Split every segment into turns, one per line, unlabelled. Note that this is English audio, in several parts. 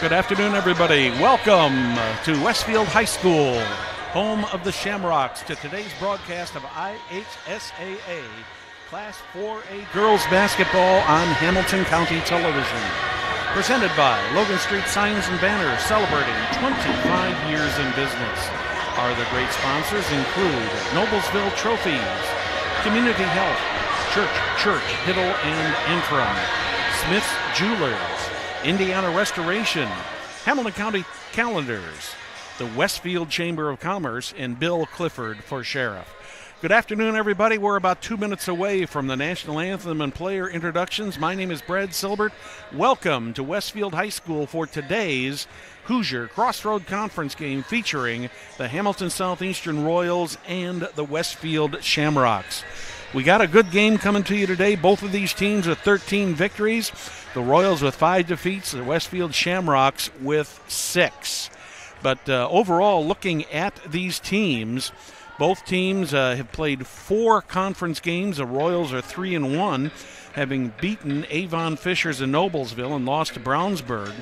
Good afternoon, everybody. Welcome to Westfield High School, home of the Shamrocks, to today's broadcast of IHSAA Class 4A Girls Basketball on Hamilton County Television. Presented by Logan Street Signs and Banners, celebrating 25 years in business. Other great sponsors include Noblesville Trophies, Community Health, Church, Hiddle and Antrim, Smith's Jewelers, Indiana Restoration, Hamilton County Calendars, the Westfield Chamber of Commerce, and Bill Clifford for Sheriff. Good afternoon, everybody. We're about 2 minutes away from the national anthem and player introductions. My name is Brad Silbert. Welcome to Westfield High School for today's Hoosier Crossroad Conference game featuring the Hamilton Southeastern Royals and the Westfield Shamrocks. We got a good game coming to you today. Both of these teams with 13 victories. The Royals with 5 defeats, the Westfield Shamrocks with 6. But overall, looking at these teams, both teams have played 4 conference games. The Royals are 3-1, having beaten Avon Fishers and Noblesville and lost to Brownsburg.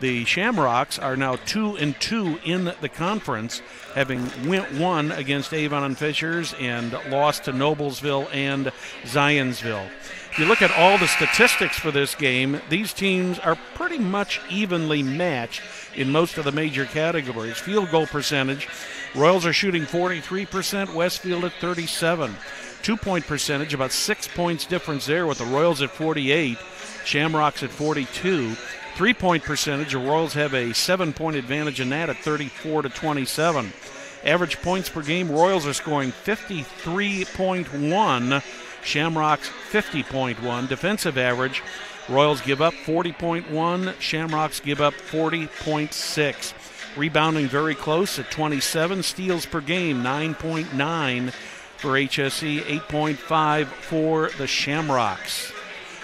The Shamrocks are now 2-2 in the conference, having went 1 against Avon and Fishers and lost to Noblesville and Zionsville. If you look at all the statistics for this game, these teams are pretty much evenly matched in most of the major categories. Field goal percentage, Royals are shooting 43%, Westfield at 37%. 2-point percentage, about 6 points difference there, with the Royals at 48, Shamrocks at 42. 3-point percentage, the Royals have a 7-point advantage in that at 34-27. Average points per game, Royals are scoring 53.1, Shamrocks 50.1. Defensive average, Royals give up 40.1, Shamrocks give up 40.6. Rebounding very close at 27. Steals per game, 9.9 for HSE, 8.5 for the Shamrocks.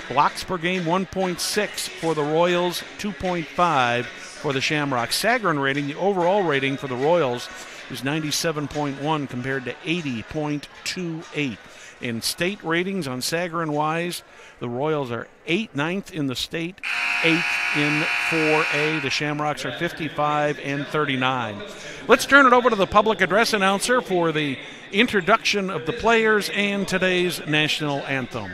Blocks per game, 1.6 for the Royals, 2.5 for the Shamrocks. Sagarin rating, the overall rating for the Royals, is 97.1 compared to 80.28. In state ratings on Sagarin-wise, the Royals are 9th in the state, 8th in 4A. The Shamrocks are 55 and 39. Let's turn it over to the public address announcer for the introduction of the players and today's national anthem.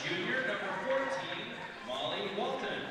Junior number 14, Molly Walton.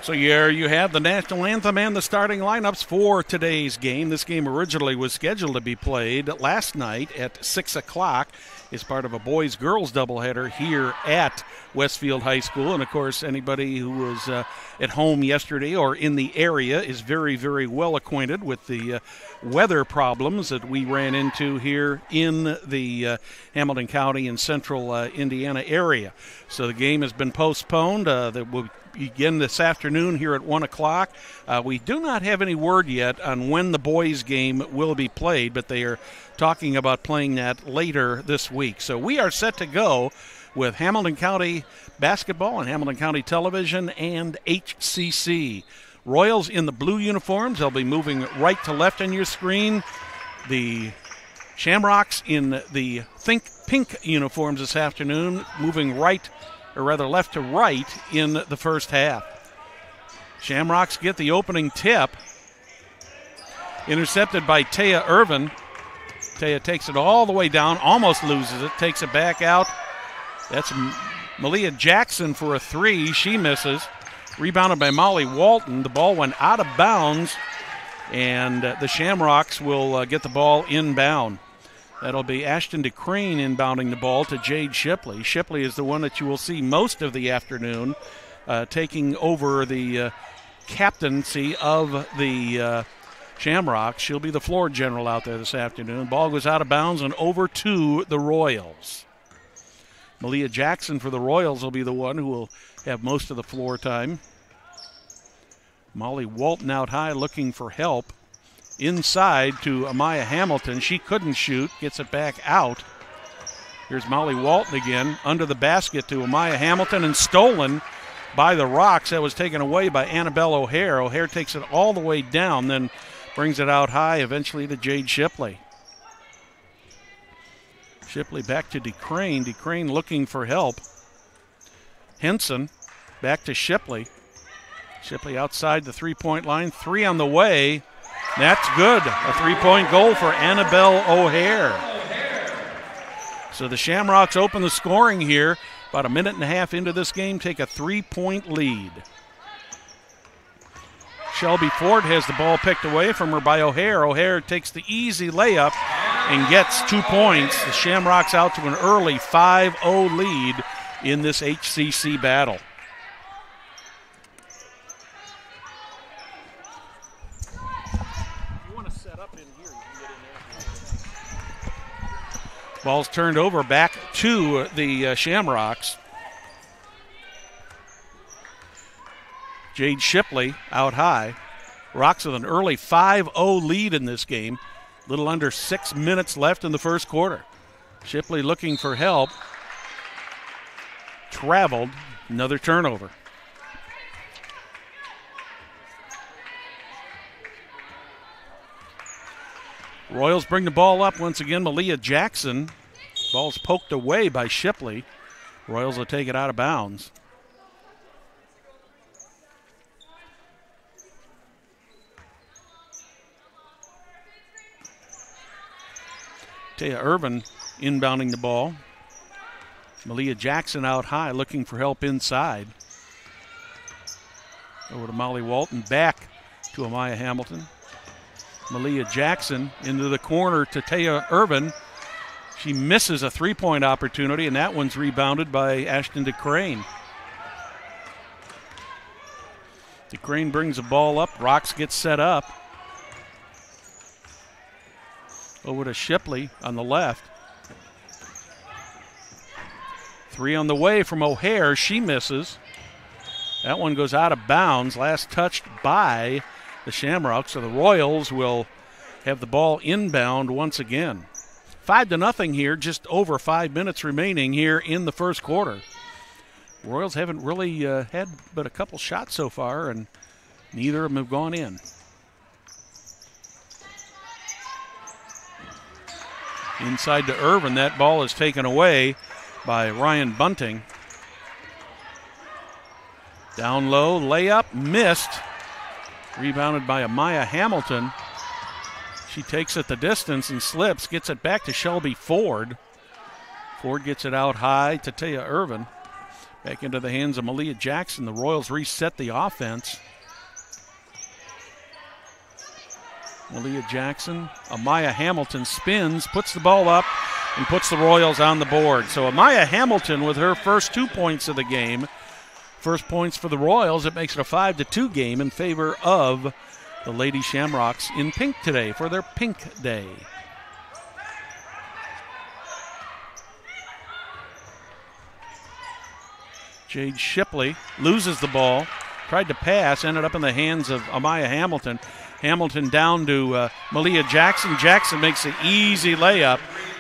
So here you have the national anthem and the starting lineups for today's game. This game originally was scheduled to be played last night at 6 o'clock as part of a boys-girls doubleheader here at Westfield High School. And, of course, anybody who was at home yesterday or in the area is very, very well acquainted with the weather problems that we ran into here in the Hamilton County and central Indiana area. So the game has been postponed. That will begin this afternoon here at 1 o'clock. We do not have any word yet on when the boys' game will be played, but they are talking about playing that later this week. So we are set to go with Hamilton County basketball and Hamilton County television and HCC. Royals in the blue uniforms. They'll be moving right to left on your screen. The Shamrocks in the pink uniforms this afternoon, moving right, or rather left to right in the first half. Shamrocks get the opening tip. Intercepted by Taya Irvin. Taya takes it all the way down, almost loses it, takes it back out. That's Malia Jackson for a three. She misses. Rebounded by Molly Walton. The ball went out of bounds, and the Shamrocks will get the ball inbound. That'll be Ashton DeCrane inbounding the ball to Jade Shipley. Shipley is the one that you will see most of the afternoon, taking over the captaincy of the Shamrocks. She'll be the floor general out there this afternoon. Ball goes out of bounds and over to the Royals. Malia Jackson for the Royals will be the one who will have most of the floor time. Molly Walton out high looking for help. Inside to Amaya Hamilton. She couldn't shoot. Gets it back out. Here's Molly Walton again. Under the basket to Amaya Hamilton and stolen by the Rocks. That was taken away by Annabelle O'Hare. O'Hare takes it all the way down, then brings it out high eventually to Jade Shipley. Shipley back to DeCrane. DeCrane looking for help. Henson back to Shipley. Shipley outside the three-point line. Three on the way. That's good. A three-point goal for Annabelle O'Hare. So the Shamrocks open the scoring here. About a minute and a half into this game, take a three-point lead. Shelby Ford has the ball picked away from her by O'Hare. O'Hare takes the easy layup and gets 2 points. The Shamrocks out to an early 5-0 lead in this HCC battle. Ball's turned over back to the Shamrocks. Jade Shipley out high. Rocks with an early 5-0 lead in this game. Little under 6 minutes left in the first quarter. Shipley looking for help. Traveled. Another turnover. Royals bring the ball up once again. Malia Jackson. Ball's poked away by Shipley. Royals will take it out of bounds. Taya Irvin inbounding the ball. Malia Jackson out high looking for help inside. Over to Molly Walton. Back to Amaya Hamilton. Malia Jackson into the corner to Taya Irvin. She misses a three-point opportunity, and that one's rebounded by Ashton DeCrane. DeCrane brings the ball up. Rocks gets set up. Over to Shipley on the left. Three on the way from O'Hare. She misses. That one goes out of bounds. Last touched by the Shamrocks. So the Royals will have the ball inbound once again. 5-0 here, just over 5 minutes remaining here in the first quarter. Royals haven't really had but a couple shots so far, and neither of them have gone in. Inside to Irvin. That ball is taken away by Ryan Bunting. Down low, layup, missed. Rebounded by Amaya Hamilton. She takes it the distance and slips, gets it back to Shelby Ford. Ford gets it out high to Taya Irvin. Back into the hands of Malia Jackson. The Royals reset the offense. Malia Jackson. Amaya Hamilton spins, puts the ball up, and puts the Royals on the board. So Amaya Hamilton with her first 2 points of the game. First points for the Royals. It makes it a 5-2 game in favor of the Lady Shamrocks in pink today for their pink day. Jade Shipley loses the ball. Tried to pass, ended up in the hands of Amaya Hamilton. Hamilton down to Malia Jackson. Jackson makes an easy layup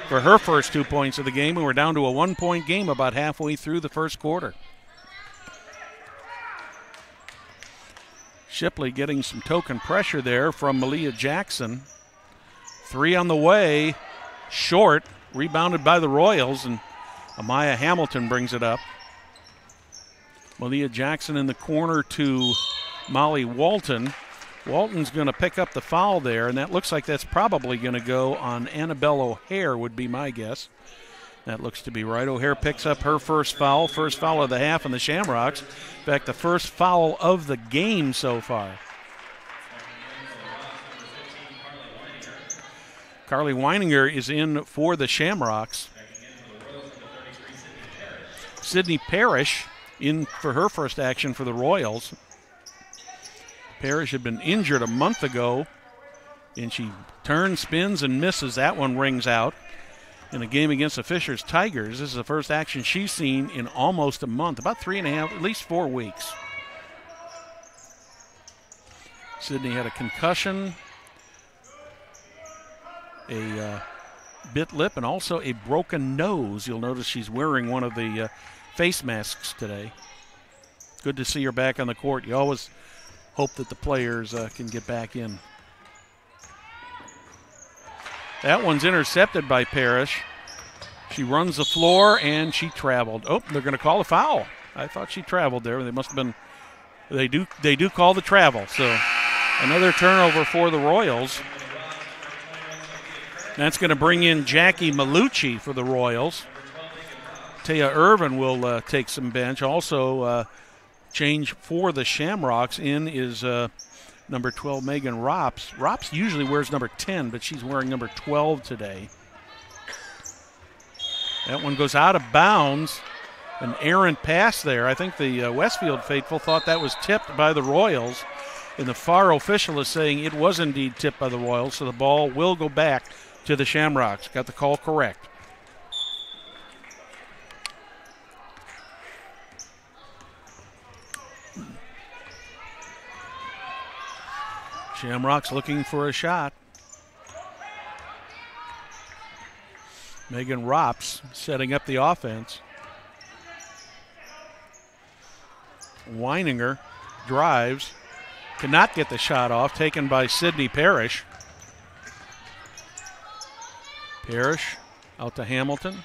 for her first 2 points of the game, and we're down to a 1-point game about halfway through the first quarter. Shipley getting some token pressure there from Malia Jackson. 3 on the way, short, rebounded by the Royals, and Amaya Hamilton brings it up. Malia Jackson in the corner to Molly Walton. Walton's going to pick up the foul there, and that looks like that's probably going to go on Annabelle O'Hare, would be my guess. That looks to be right. O'Hare picks up her first foul of the half on the Shamrocks. In fact, the first foul of the game so far. Carly Weininger is in for the Shamrocks. Sydney Parrish in for her first action for the Royals. Parrish had been injured a month ago, and she turns, spins, and misses. That one rings out. In a game against the Fishers Tigers, this is the first action she's seen in almost a month, about 3.5, at least 4 weeks. Sydney had a concussion, a bit lip, and also a broken nose. You'll notice she's wearing one of the face masks today. Good to see her back on the court. You always hope that the players can get back in. That one's intercepted by Parrish. She runs the floor, and she traveled. Oh, they're going to call a foul. I thought she traveled there. They must have been. They do call the travel. So another turnover for the Royals. That's going to bring in Jackie Malucci for the Royals. Taya Irvin will take some bench. Also change for the Shamrocks in is number 12, Megan Rops. Rops usually wears number 10, but she's wearing number 12 today. That one goes out of bounds. An errant pass there. I think the Westfield faithful thought that was tipped by the Royals, and the FAR official is saying it was indeed tipped by the Royals, so the ball will go back to the Shamrocks. Got the call correct. Shamrocks looking for a shot. Megan Rops setting up the offense. Weininger drives. Cannot get the shot off. Taken by Sydney Parrish. Parrish out to Hamilton.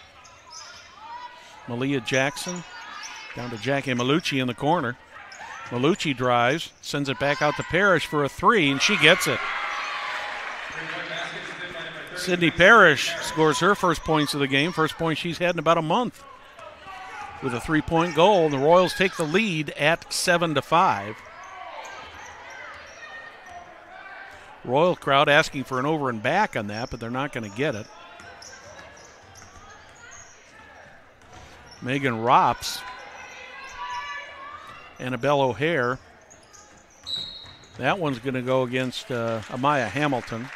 Malia Jackson down to Jackie Malucci in the corner. Malucci drives, sends it back out to Parrish for a 3, and she gets it. Sydney Parrish scores her first points of the game, first point she's had in about a month, with a 3-point goal. The Royals take the lead at 7-5. Royal crowd asking for an over and back on that, but they're not going to get it. Megan Rops. Annabelle O'Hare. That one's going to go against Amaya Hamilton.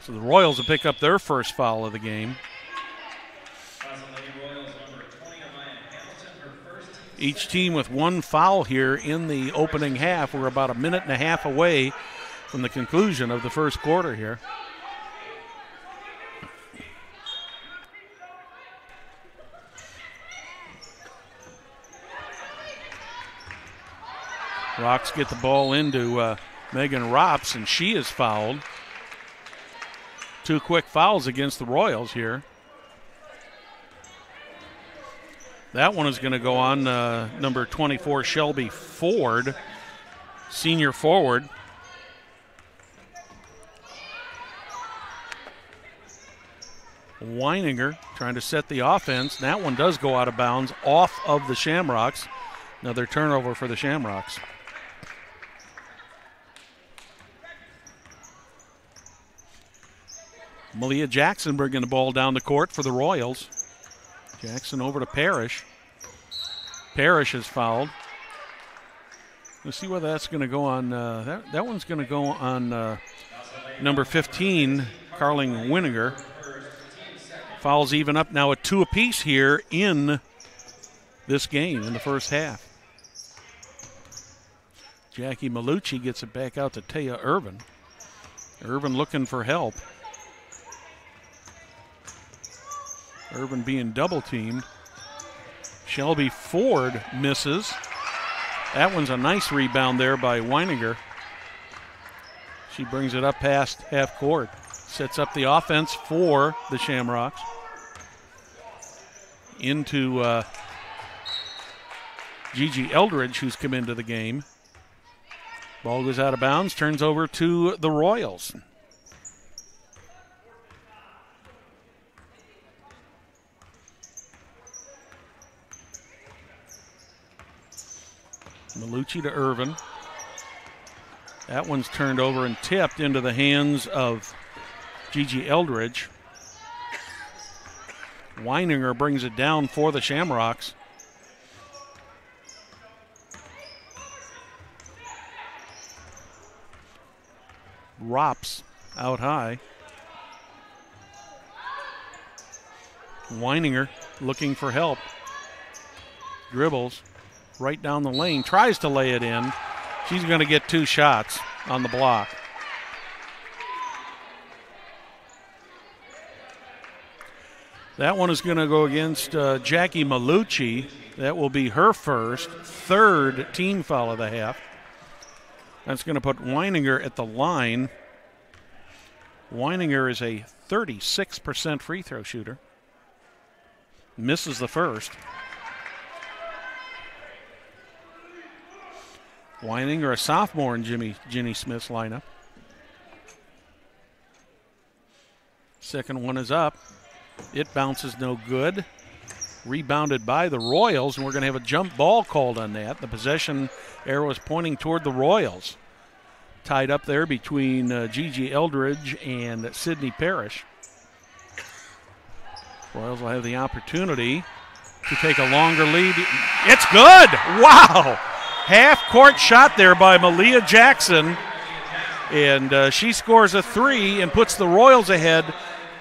So the Royals will pick up their first foul of the game. Each team with one foul here in the opening half. We're about a minute and a half away from the conclusion of the first quarter here. Rocks get the ball into Megan Rops, and she is fouled. 2 quick fouls against the Royals here. That one is going to go on number 24, Shelby Ford, senior forward. Weininger trying to set the offense. That one does go out of bounds off of the Shamrocks. Another turnover for the Shamrocks. Malia Jackson bringing the ball down the court for the Royals. Jackson over to Parrish. Parrish is fouled. Let's see whether that's going to go on. That one's going to go on number 15, Carling Weininger. Fouls even up now at 2 apiece here in this game in the first half. Jackie Malucci gets it back out to Taya Irvin. Irvin looking for help. Irvin being double teamed. Shelby Ford misses. That one's a nice rebound there by Weininger. She brings it up past half court. Sets up the offense for the Shamrocks. Into Gigi Eldridge, who's come into the game. Ball goes out of bounds, turns over to the Royals. Malucci to Irvin. That one's turned over and tipped into the hands of Gigi Eldridge. Weininger brings it down for the Shamrocks. Rops out high. Weininger looking for help. Dribbles right down the lane, tries to lay it in. She's going to get 2 shots on the block. That one is going to go against Jackie Malucci. That will be her first, 3rd team foul of the half. That's going to put Weininger at the line. Weininger is a 36% free throw shooter. Misses the first. Weininger, a sophomore in Ginny Smith's lineup. Second one is up. It bounces no good. Rebounded by the Royals, and we're going to have a jump ball called on that. The possession arrow is pointing toward the Royals. Tied up there between Gigi Eldridge and Sydney Parrish. Royals will have the opportunity to take a longer lead. It's good! Wow! Half-court shot there by Malia Jackson. And she scores a 3 and puts the Royals ahead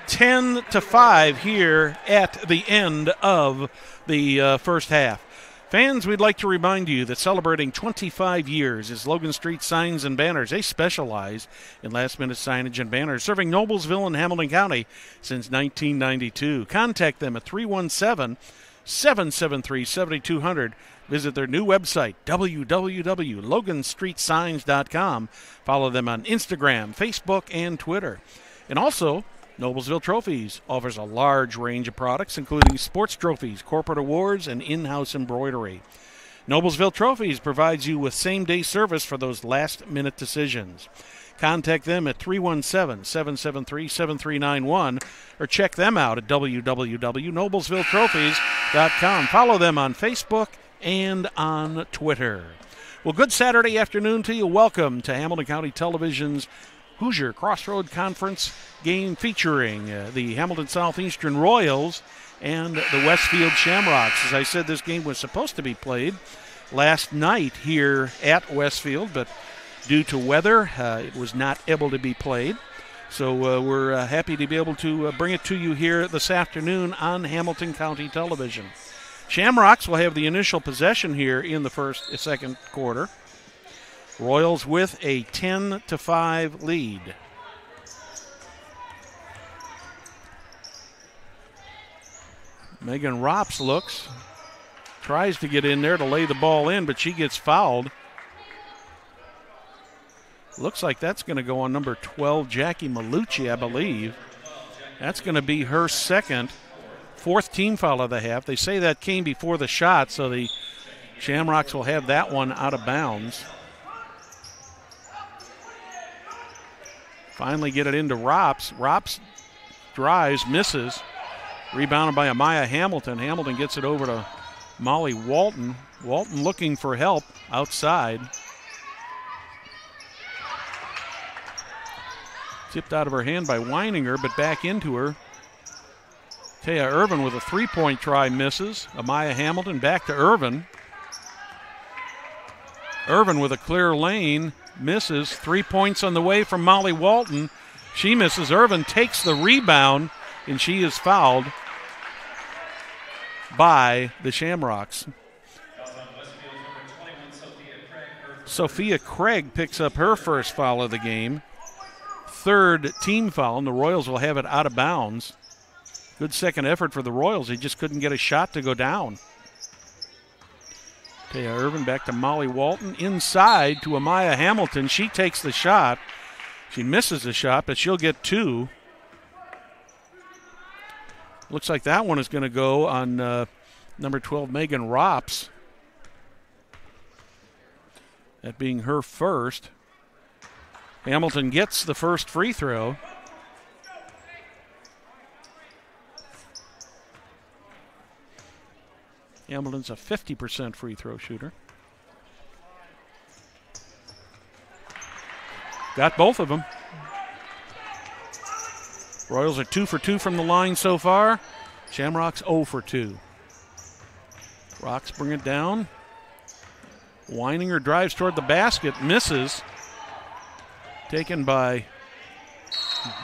10-5 here at the end of the first half. Fans, we'd like to remind you that celebrating 25 years is Logan Street Signs and Banners. They specialize in last-minute signage and banners, serving Noblesville and Hamilton County since 1992. Contact them at 317-773-7200. Visit their new website, www.loganstreetsigns.com. Follow them on Instagram, Facebook, and Twitter. And also, Noblesville Trophies offers a large range of products, including sports trophies, corporate awards, and in-house embroidery. Noblesville Trophies provides you with same-day service for those last-minute decisions. Contact them at 317-773-7391 or check them out at www.noblesvilletrophies.com. Follow them on Facebook and on Twitter. Well, good Saturday afternoon to you. Welcome to Hamilton County Television's Hoosier Crossroad Conference game featuring the Hamilton Southeastern Royals and the Westfield Shamrocks. As I said, this game was supposed to be played last night here at Westfield, but due to weather, it was not able to be played. So we're happy to be able to bring it to you here this afternoon on Hamilton County Television. Shamrocks will have the initial possession here in the second quarter. Royals with a 10-5 lead. Megan Rops tries to get in there to lay the ball in, but she gets fouled. Looks like that's going to go on number 12, Jackie Malucci, I believe. That's going to be her second, 4th team foul of the half. They say that came before the shot, so the Shamrocks will have that one out of bounds. Finally get it into Rops. Rops drives, misses. Rebounded by Amaya Hamilton. Hamilton gets it over to Molly Walton. Walton looking for help outside. Tipped out of her hand by Weininger, but back into her. Taya Irvin with a three-point try misses. Amaya Hamilton back to Irvin. Irvin with a clear lane, misses. 3 points on the way from Molly Walton. She misses. Irvin takes the rebound, and she is fouled by the Shamrocks. Sophia Craig picks up her first foul of the game. Third team foul, and the Royals will have it out of bounds. Good second effort for the Royals. They just couldn't get a shot to go down. Taya Irvin back to Molly Walton. Inside to Amaya Hamilton. She takes the shot. She misses the shot, but she'll get two. Looks like that one is going to go on number 12, Megan Rops. That being her first. Hamilton gets the first free throw. Hamilton's a 50% free throw shooter. Got both of them. Royals are 2 for 2 from the line so far. Shamrocks 0 for 2. Rocks bring it down. Weininger drives toward the basket, misses. Taken by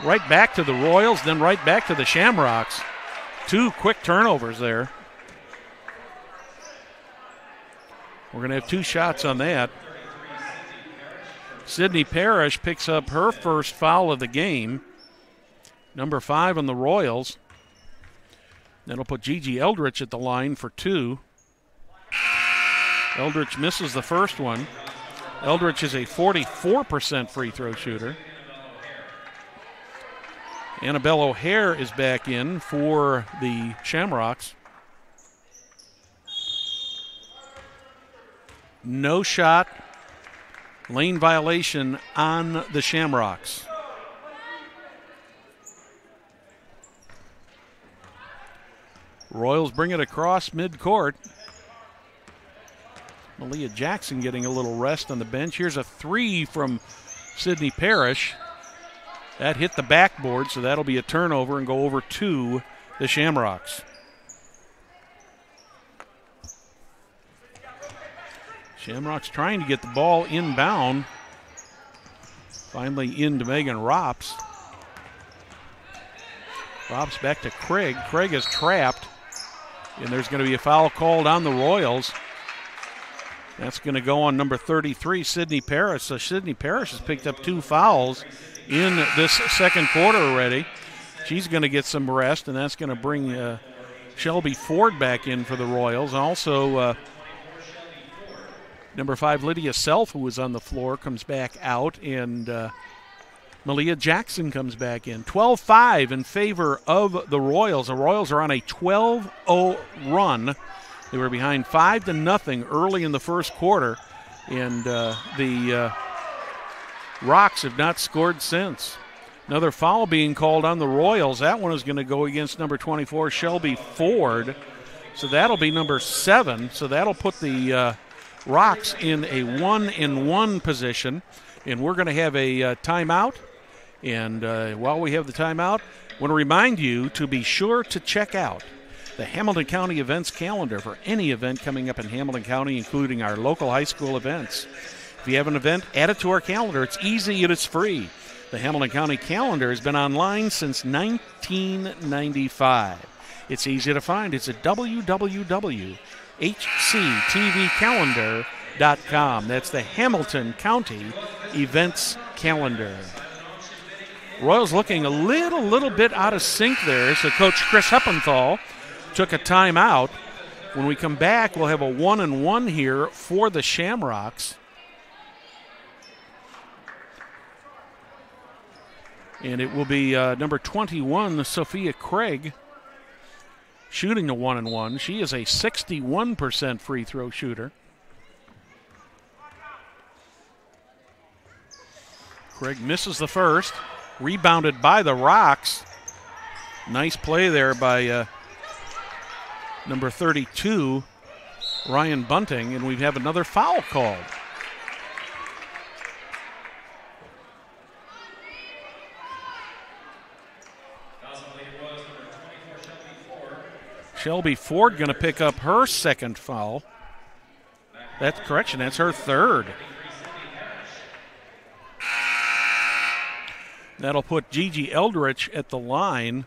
right back to the Royals, then right back to the Shamrocks. 2 quick turnovers there. We're going to have 2 shots on that. Sydney Parrish picks up her first foul of the game. Number 5 on the Royals. That'll put Gigi Eldridge at the line for 2. Eldridge misses the first one. Eldridge is a 44% free throw shooter. Annabelle O'Hare is back in for the Shamrocks. No shot, lane violation on the Shamrocks. Royals bring it across midcourt. Malia Jackson getting a little rest on the bench. Here's a 3 from Sydney Parrish. That hit the backboard, so that'll be a turnover and go over to the Shamrocks. Shamrocks trying to get the ball inbound. Finally into Megan Rops. Rops back to Craig. Craig is trapped, and there's going to be a foul called on the Royals. That's going to go on number 33, Sydney Parrish. So Sydney Parrish has picked up 2 fouls in this second quarter already. She's going to get some rest, and that's going to bring Shelby Ford back in for the Royals. Also, number 5, Lydia Self, who was on the floor, comes back out, and Malia Jackson comes back in. 12-5 in favor of the Royals. The Royals are on a 12-0 run. They were behind 5-0 early in the first quarter, and the Rocks have not scored since. Another foul being called on the Royals. That one is going to go against number 24, Shelby Ford. So that'll be number 7. So that'll put the Rocks in a 1-1 position, and we're going to have a timeout. And while we have the timeout, I want to remind you to be sure to check out the Hamilton County events calendar for any event coming up in Hamilton County, including our local high school events. If you have an event, add it to our calendar. It's easy and it's free. The Hamilton County calendar has been online since 1995. It's easy to find. It's at www.hctvcalendar.com. That's the Hamilton County events calendar. Royals looking a little bit out of sync there. So Coach Chris Huppenthal took a timeout. When we come back, we'll have a 1-1 here for the Shamrocks. And it will be number 21, Sophia Craig, shooting the 1-1. She is a 61% free throw shooter. Craig misses the first. Rebounded by the Rocks. Nice play there by number 32, Ryan Bunting, and we have another foul called. Shelby Ford going to pick up her second foul. That's correction, that's her third. That'll put Gigi Eldridge at the line.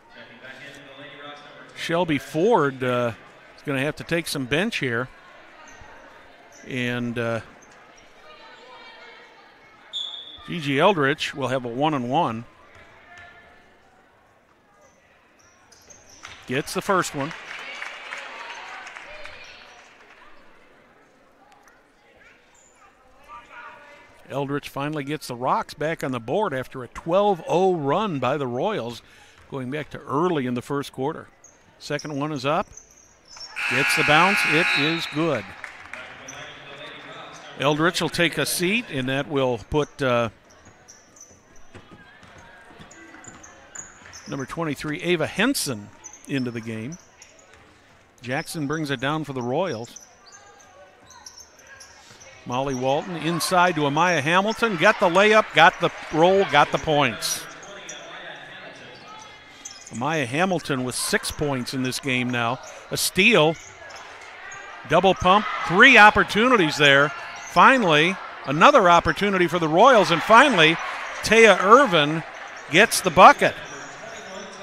Shelby Ford is going to have to take some bench here. And Gigi Eldridge will have a 1-on-1. Gets the first one. Eldridge finally gets the Rocks back on the board after a 12-0 run by the Royals, going back to early in the first quarter. Second one is up. Gets the bounce. It is good. Eldridge will take a seat, and that will put number 23, Ava Henson, into the game. Jackson brings it down for the Royals. Molly Walton inside to Amaya Hamilton. Got the layup, got the roll, got the points. Amaya Hamilton with 6 points in this game now. A steal. Double pump. 3 opportunities there. Finally, another opportunity for the Royals. And finally, Taya Irvin gets the bucket.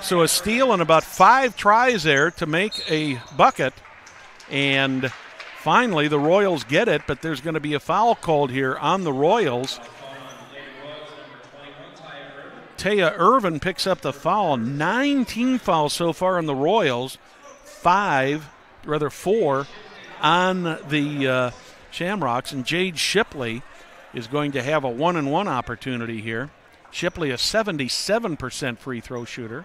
So a steal and about 5 tries there to make a bucket. And finally, the Royals get it, but there's going to be a foul called here on the Royals. Taya Irvin picks up the foul. 19 fouls so far on the Royals. 4 on the Shamrocks. And Jade Shipley is going to have a 1-on-1 opportunity here. Shipley, a 77% free throw shooter,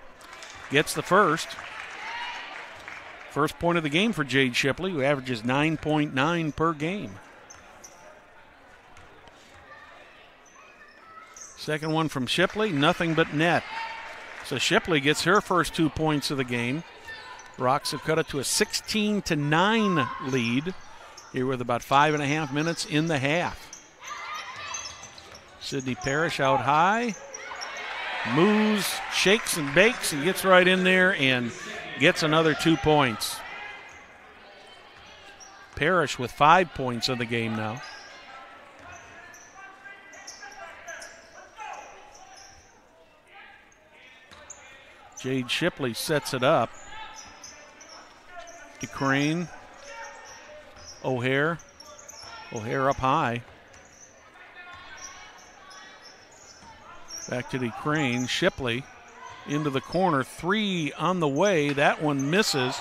gets the first. First point of the game for Jade Shipley, who averages 9.9 per game. Second one from Shipley, nothing but net. So Shipley gets her first 2 points of the game. Rocks have cut it to a 16-9 lead here with about 5.5 minutes in the half. Sydney Parrish out high, moves, shakes and bakes, and gets right in there and gets another 2 points. Parrish with 5 points in the game now. Jade Shipley sets it up. DeCrane, O'Hare up high. Back to DeCrane, Shipley into the corner, 3 on the way. That one misses.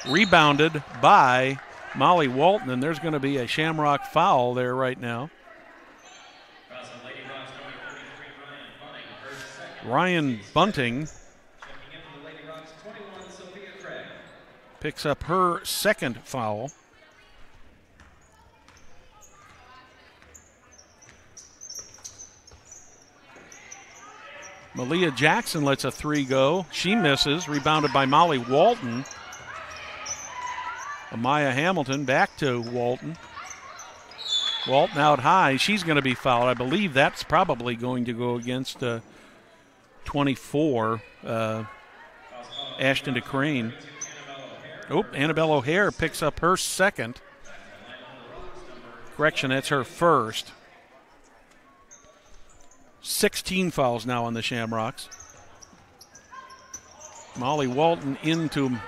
Rebounded by Molly Walton, and there's going to be a Shamrock foul there right now. Ryan Bunting picks up her second foul. Malia Jackson lets a 3 go. She misses, rebounded by Molly Walton. Amaya Hamilton back to Walton. Walton out high. She's going to be fouled. I believe that's probably going to go against 24, Ashton DeCrane. Annabelle O'Hare picks up her second. Correction, that's her first. 16 fouls now on the Shamrocks. Molly Walton into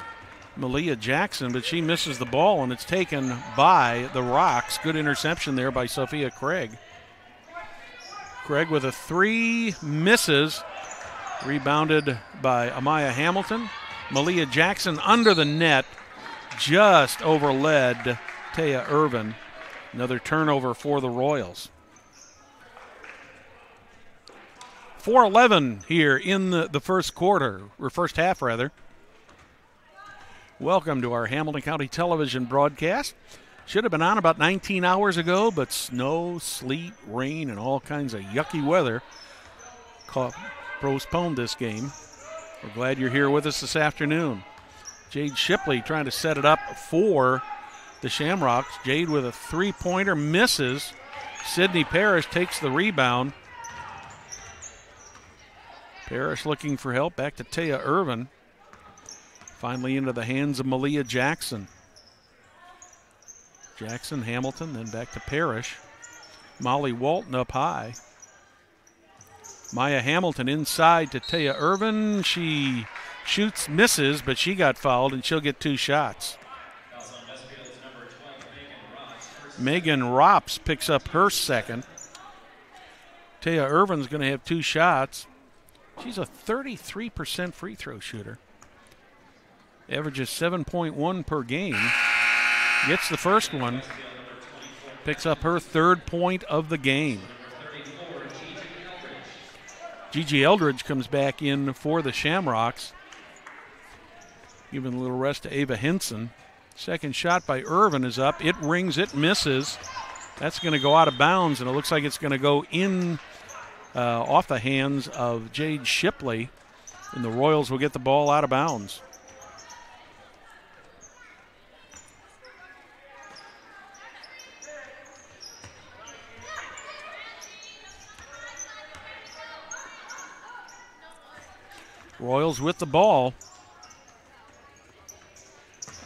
Malia Jackson, but she misses the ball, and it's taken by the Rocks. Good interception there by Sophia Craig. Craig with a 3, misses. Rebounded by Amaya Hamilton. Malia Jackson under the net, just overled Taya Irvin. Another turnover for the Royals. 4:11 here in the first quarter, or first half rather. Welcome to our Hamilton County Television broadcast. Should have been on about 19 hours ago, but snow, sleet, rain, and all kinds of yucky weather postponed this game. We're glad you're here with us this afternoon. Jade Shipley trying to set it up for the Shamrocks. Jade with a three-pointer, misses. Sydney Parrish takes the rebound. Parrish looking for help. Back to Taya Irvin. Finally into the hands of Malia Jackson. Jackson, Hamilton, then back to Parrish. Molly Walton up high. Maya Hamilton inside to Taya Irvin. She shoots, misses, but she got fouled, and she'll get 2 shots. Megan Rops picks up her second. Taya Irvin's going to have 2 shots. She's a 33% free throw shooter. Averages 7.1 per game. Gets the first one. Picks up her 3rd point of the game. Gigi Eldridge comes back in for the Shamrocks. Giving a little rest to Ava Henson. Second shot by Irvin is up. It rings, it misses. That's going to go out of bounds, and it looks like it's going to go in off the hands of Jade Shipley, and the Royals will get the ball out of bounds. Royals with the ball.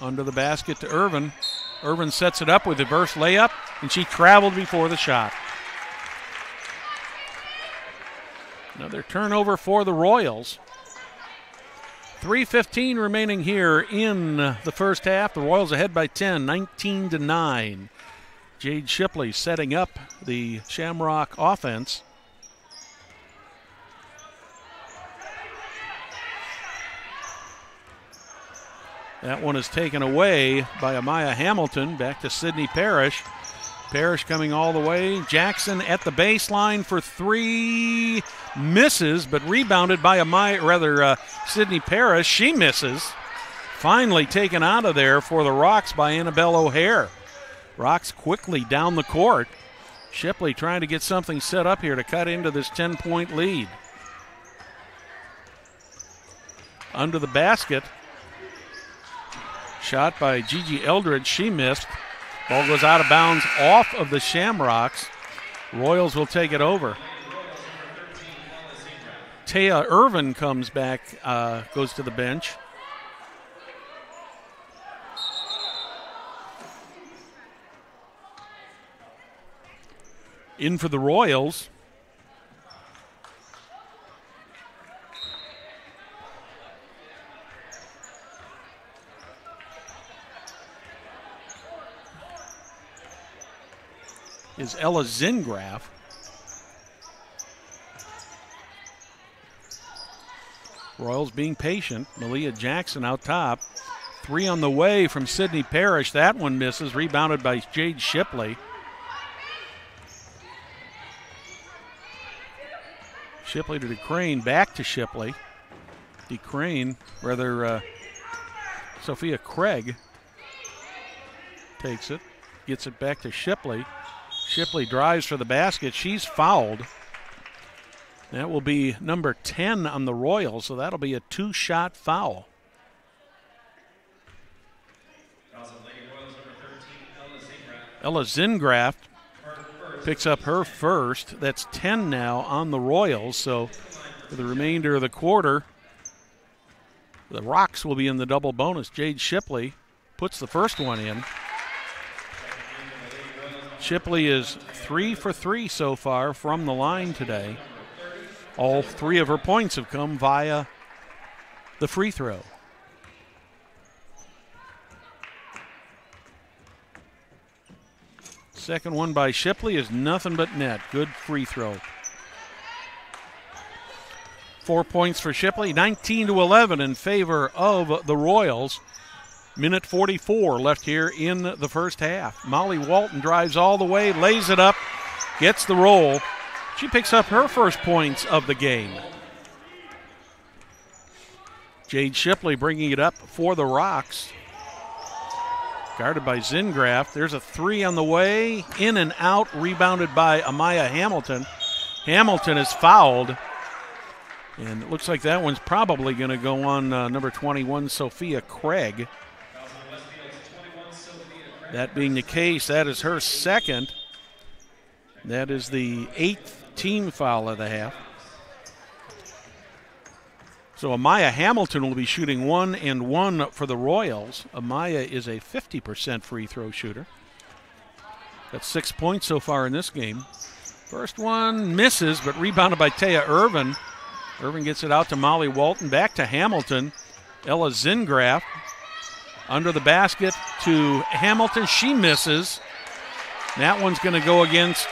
Under the basket to Irvin. Irvin sets it up with a reverse layup, and she traveled before the shot. Another turnover for the Royals. 3:15 remaining here in the first half. The Royals ahead by 10, 19-9. Jade Shipley setting up the Shamrock offense. That one is taken away by Amaya Hamilton. Back to Sydney Parrish. Parrish coming all the way. Jackson at the baseline for 3. Misses, but rebounded by Sydney Parrish. She misses. Finally taken out of there for the Rocks by Annabelle O'Hare. Rocks quickly down the court. Shipley trying to get something set up here to cut into this 10-point lead. Under the basket. Shot by Gigi Eldridge. She missed. Ball goes out of bounds off of the Shamrocks. Royals will take it over. Taya Irvin comes back, goes to the bench. In for the Royals. Is Ella Zingraf. Royals being patient. Malia Jackson out top. 3 on the way from Sydney Parrish. That one misses. Rebounded by Jade Shipley. Shipley to DeCrane. Back to Shipley. Sophia Craig takes it. Gets it back to Shipley. Shipley drives for the basket. She's fouled. That will be number 10 on the Royals, so that'll be a 2-shot foul. Ella Zingraf picks up her first. That's 10 now on the Royals, so for the remainder of the quarter, the Rocks will be in the double bonus. Jade Shipley puts the first one in. Shipley is 3 for 3 so far from the line today. All 3 of her points have come via the free throw. Second one by Shipley is nothing but net. Good free throw. 4 points for Shipley, 19-11 in favor of the Royals. Minute 44 left here in the first half. Molly Walton drives all the way, lays it up, gets the roll. She picks up her first points of the game. Jade Shipley bringing it up for the Rocks. Guarded by Zingraf. There's a 3 on the way. In and out, rebounded by Amaya Hamilton. Hamilton is fouled. And it looks like that one's probably going to go on number 21, Sophia Craig. That being the case, that is her second. That is the 8th team foul of the half. So Amaya Hamilton will be shooting 1 and 1 for the Royals. Amaya is a 50% free throw shooter. Got 6 points so far in this game. First one misses, but rebounded by Taya Irvin. Irvin gets it out to Molly Walton, back to Hamilton. Ella Zingraf under the basket to Hamilton. She misses. That one's going to go against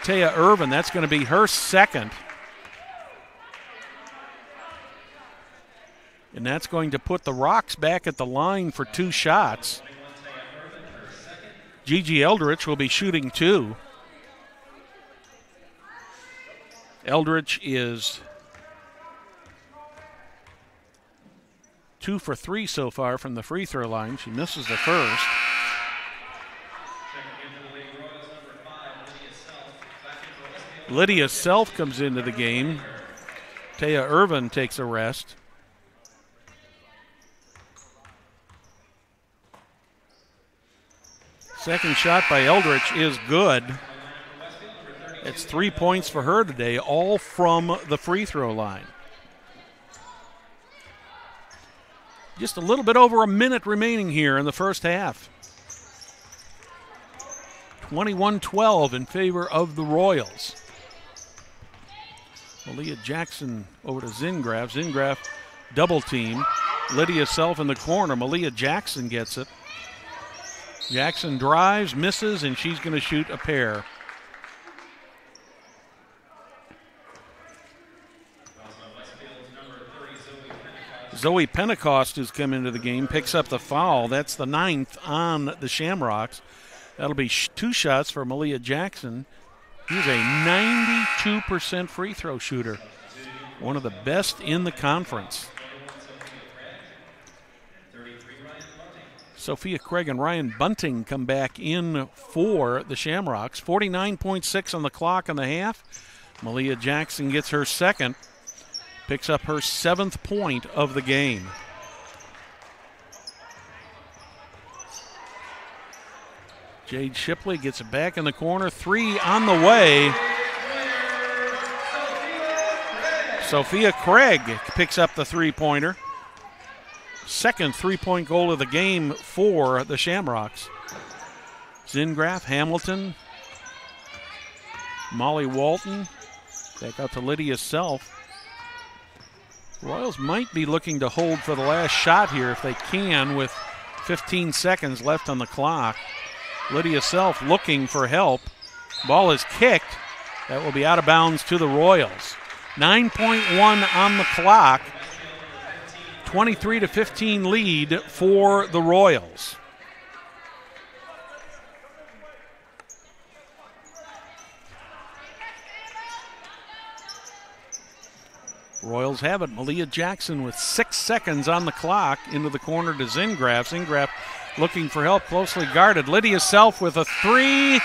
Taya Irvin. That's going to be her second. And that's going to put the Rocks back at the line for 2 shots. Gigi Eldridge will be shooting 2. Eldridge is 2 for 3 so far from the free throw line. She misses the first. Lydia Self comes into the game. Taya Irvin takes a rest. Second shot by Eldridge is good. It's 3 points for her today, all from the free throw line. Just a little bit over a minute remaining here in the first half. 21-12 in favor of the Royals. Malia Jackson over to Zingraf. Zingraf double team. Lydia Self in the corner. Malia Jackson gets it. Jackson drives, misses, and she's going to shoot a pair. Zoe Pentecost, who's come into the game, picks up the foul. That's the 9th on the Shamrocks. That'll be 2 shots for Malia Jackson. He's a 92% free throw shooter, one of the best in the conference. Sophia Craig and Ryan Bunting come back in for the Shamrocks. 49.6 on the clock in the half. Malia Jackson gets her second, picks up her 7th point of the game. Jade Shipley gets it back in the corner. 3 on the way. Sophia Craig picks up the 3-pointer. Second 3-point goal of the game for the Shamrocks. Zingraf, Hamilton, Molly Walton, back out to Lydia Self. Royals might be looking to hold for the last shot here if they can with 15 seconds left on the clock. Lydia Self looking for help. Ball is kicked. That will be out of bounds to the Royals. 9.1 on the clock. 23-15 lead for the Royals. Royals have it. Malia Jackson with 6 seconds on the clock into the corner to Zingraf. Zingraf looking for help, closely guarded. Lydia Self with a 3.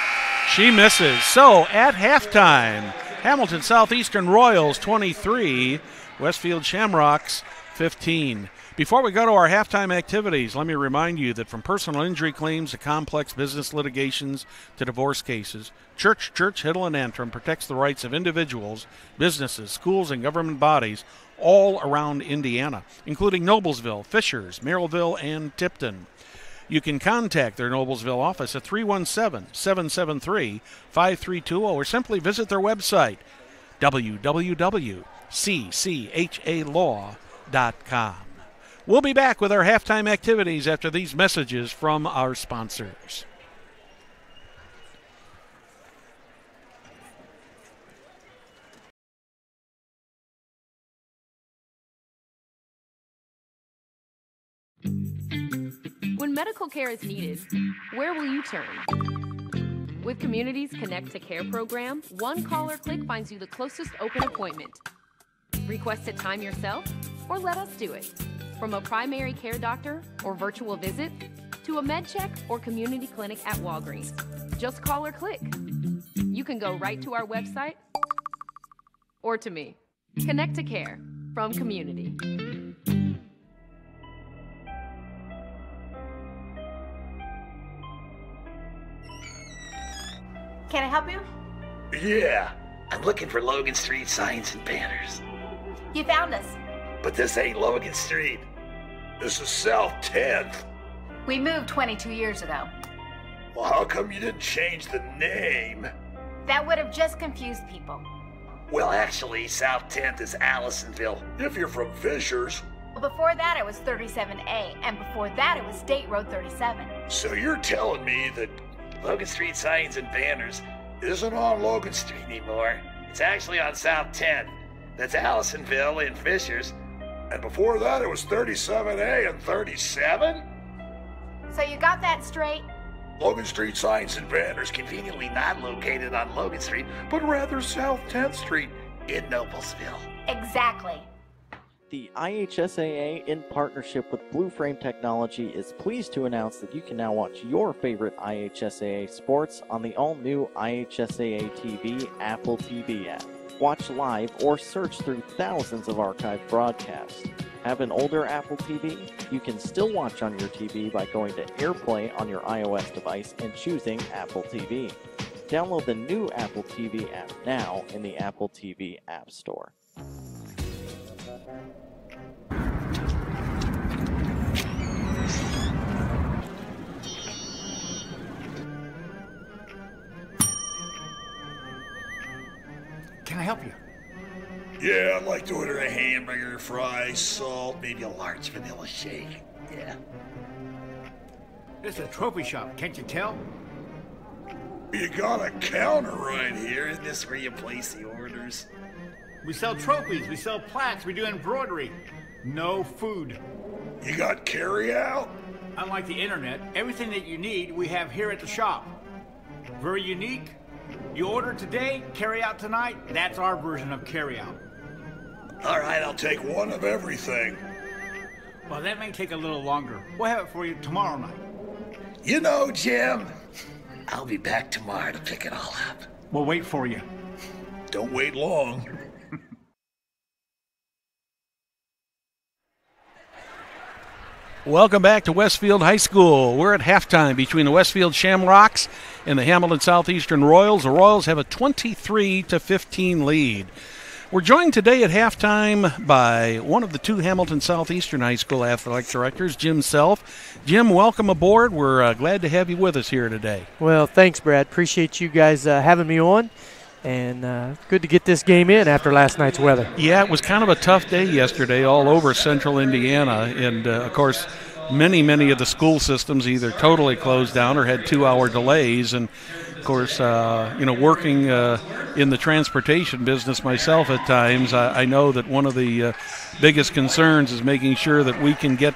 She misses. So at halftime, Hamilton Southeastern Royals 23, Westfield Shamrocks 15. Before we go to our halftime activities, let me remind you that from personal injury claims to complex business litigations to divorce cases, Church, Hiddle, and Antrim protects the rights of individuals, businesses, schools, and government bodies all around Indiana, including Noblesville, Fishers, Merrillville, and Tipton. You can contact their Noblesville office at 317-773-5320 or simply visit their website, www.cchalaw.com. We'll be back with our halftime activities after these messages from our sponsors.
When medical care is needed, where will you turn? With Community's Connect to Care program, one call or click finds you the closest open appointment. Request a time yourself or let us do it. From a primary care doctor or virtual visit to a med check or community clinic at Walgreens. Just call or click. You can go right to our website or to me. Connect to care from community.
Can I help you?
Yeah, I'm looking for Logan Street signs and banners.
You found us.
But this ain't Logan Street. This is South 10th.
We moved 22 years ago.
Well, how come you didn't change the name?
That would have just confused people.
Well, actually, South 10th is Allisonville, if you're from Fishers.
Before that, it was 37A, and before that, it was State Road 37.
So you're telling me that Logan Street signs and banners isn't on Logan Street anymore? It's actually on South 10th. That's Allisonville and Fishers. And before that, it was 37A and 37?
So you got that straight?
Logan Street signs and banners conveniently not located on Logan Street, but rather South 10th Street in Noblesville.
Exactly.
The IHSAA, in partnership with Blue Frame Technology, is pleased to announce that you can now watch your favorite IHSAA sports on the all-new IHSAA TV Apple TV app. Watch live or search through thousands of archived broadcasts. Have an older Apple TV? You can still watch on your TV by going to AirPlay on your iOS device and choosing Apple TV. Download the new Apple TV app now in the Apple TV App Store.
Can I help you?
Yeah, I'd like to order a hamburger, fries, salt, maybe a large vanilla shake. Yeah.
This is a trophy shop, can't you tell?
You got a counter right here. Isn't this where you place the orders?
We sell trophies, we sell plaques, we do embroidery. No food.
You got carry out?
Unlike the internet, everything that you need we have here at the shop. Very unique. You order today, carry out tonight. That's our version of carry out.
All right, I'll take one of everything.
Well, that may take a little longer. We'll have it for you tomorrow night.
You know, Jim, I'll be back tomorrow to pick it all up.
We'll wait for you.
Don't wait long.
Welcome back to Westfield High School. We're at halftime between the Westfield Shamrocks and the Hamilton Southeastern Royals. The Royals have a 23-15 lead. We're joined today at halftime by one of the two Hamilton Southeastern High School athletic directors, Jim Self. Jim, welcome aboard. We're glad to have you with us here today.
Well, thanks, Brad. Appreciate you guys having me on. And good to get this game in after last night's weather.
Yeah, it was kind of a tough day yesterday all over central Indiana. And, of course, many of the school systems either totally closed down or had 2-hour delays. And, of course, working in the transportation business myself at times, I know that one of the biggest concerns is making sure that we can get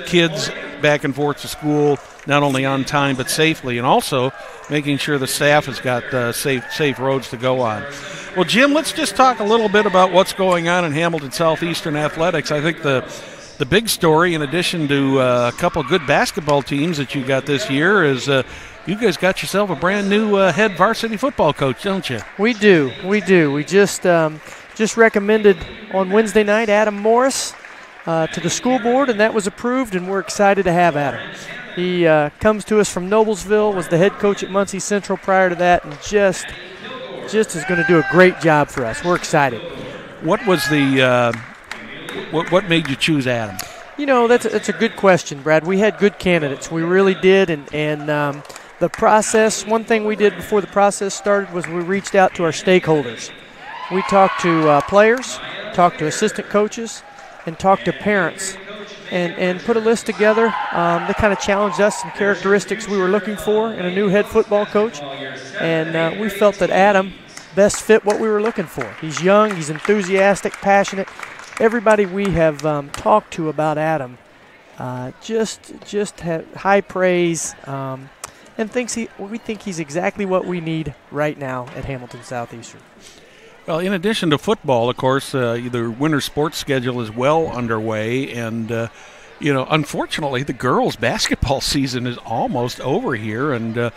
kids back and forth to school not only on time but safely, and also making sure the staff has got safe roads to go on. Well, Jim, let's just talk a little bit about what's going on in Hamilton Southeastern athletics. I think the big story, in addition to a couple good basketball teams that you got this year, is you guys got yourself a brand new head varsity football coach, don't you?
We do. We just recommended on Wednesday night Adam Morris to the school board, and that was approved, and we're excited to have Adam. He comes to us from Noblesville, was the head coach at Muncie Central prior to that, and just is going to do a great job for us. We're excited.
What was the what made you choose Adam?
You know, that's a good question, Brad. We had good candidates. We really did, and the process, one thing we did before the process started was we reached out to our stakeholders. We talked to players, talked to assistant coaches, and talked to parents. And put a list together that kind of challenged us, some characteristics we were looking for in a new head football coach. And we felt that Adam best fit what we were looking for. He's young, he's enthusiastic, passionate. Everybody we have talked to about Adam just had high praise and we think he's exactly what we need right now at Hamilton Southeastern.
Well, in addition to football, of course, the winter sports schedule is well underway, and unfortunately, the girls' basketball season is almost over here, and a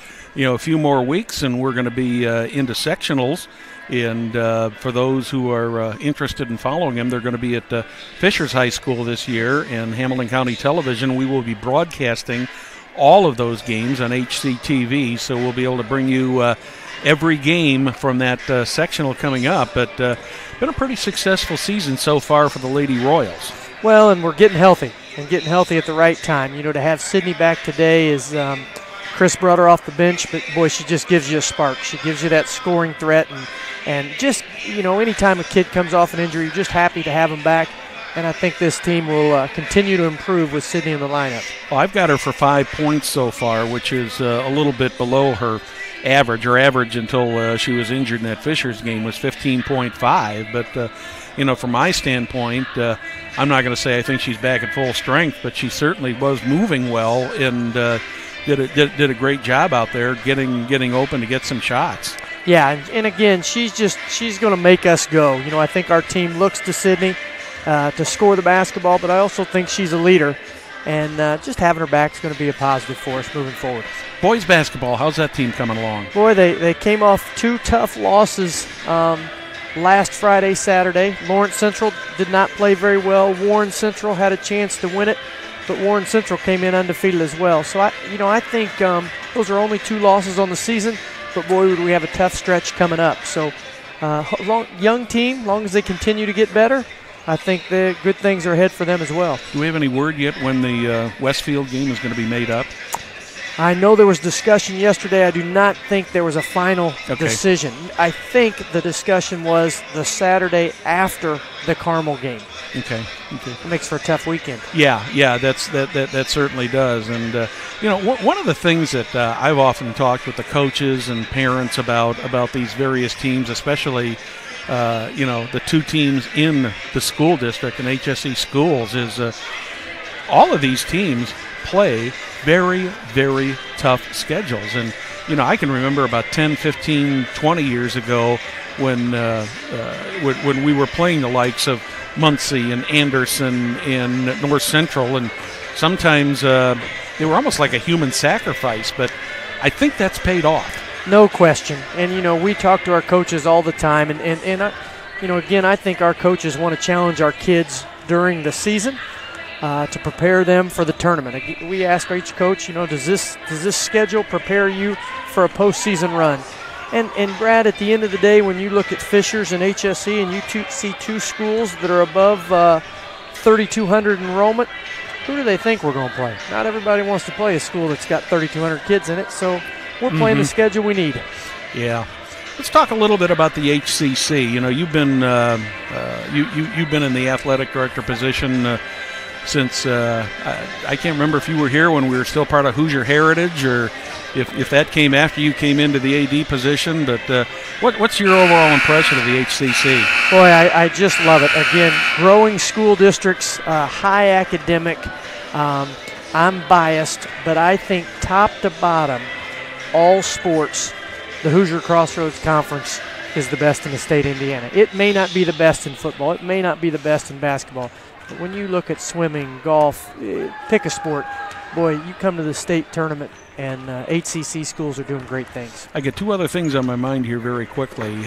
few more weeks, and we're going to be into sectionals. And for those who are interested in following them, they're going to be at Fishers High School this year, and Hamilton County Television. We will be broadcasting all of those games on HCTV, so we'll be able to bring you every game from that sectional coming up. But been a pretty successful season so far for the Lady Royals.
Well, and we're getting healthy, at the right time. To have Sydney back today is Chris brought her off the bench, but, boy, she just gives you a spark. She gives you that scoring threat, and just, anytime a kid comes off an injury, you're just happy to have him back. And I think this team will continue to improve with Sydney in the lineup. Well,
I've got her for 5 points so far, which is a little bit below her average. Her average until she was injured in that Fishers game was 15.5. But, from my standpoint, I'm not going to say I think she's back at full strength, but she certainly was moving well and did a great job out there getting open to get some shots.
Yeah, and again, she's going to make us go. I think our team looks to Sydney to score the basketball, but I also think she's a leader, and just having her back is going to be a positive for us moving forward.
Boys basketball, how's that team coming along?
Boy, they came off 2 tough losses last Friday, Saturday. Lawrence Central did not play very well. Warren Central had a chance to win it, but Warren Central came in undefeated as well. So, I think those are only 2 losses on the season, but boy, would we have a tough stretch coming up. So, young team, long as they continue to get better, I think the good things are ahead for them as well.
Do we have any word yet when the Westfield game is going to be made up?
I know there was discussion yesterday. I do not think there was a final decision. I think the discussion was the Saturday after the Carmel game.
Okay.
It makes for a tough weekend.
Yeah, that certainly does. And one of the things that I've often talked with the coaches and parents about these various teams, especially the 2 teams in the school district and HSE schools, is all of these teams play very, very tough schedules. And, I can remember about 10, 15, 20 years ago when we were playing the likes of Muncie and Anderson and North Central, and sometimes they were almost like a human sacrifice, but I think that's paid off.
No question. And, we talk to our coaches all the time, and again, I think our coaches want to challenge our kids during the season to prepare them for the tournament. We ask each coach, does this schedule prepare you for a postseason run? And Brad, at the end of the day, when you look at Fishers and HSE and you see 2 schools that are above 3,200 enrollment, who do they think we're going to play? Not everybody wants to play a school that's got 3,200 kids in it, so we're playing the schedule we need.
Yeah. Let's talk a little bit about the HCC. You've been you've been in the athletic director position since I can't remember if you were here when we were still part of Hoosier Heritage, or if that came after you came into the AD position. But what's your overall impression of the HCC?
Boy, I just love it. Again, growing school districts, high academic. I'm biased, but I think top to bottom, all sports, the Hoosier Crossroads Conference is the best in the state of Indiana. It may not be the best in football. It may not be the best in basketball. But when you look at swimming, golf, pick a sport, boy, you come to the state tournament, and HCC schools are doing great things.
I get 2 other things on my mind here very quickly.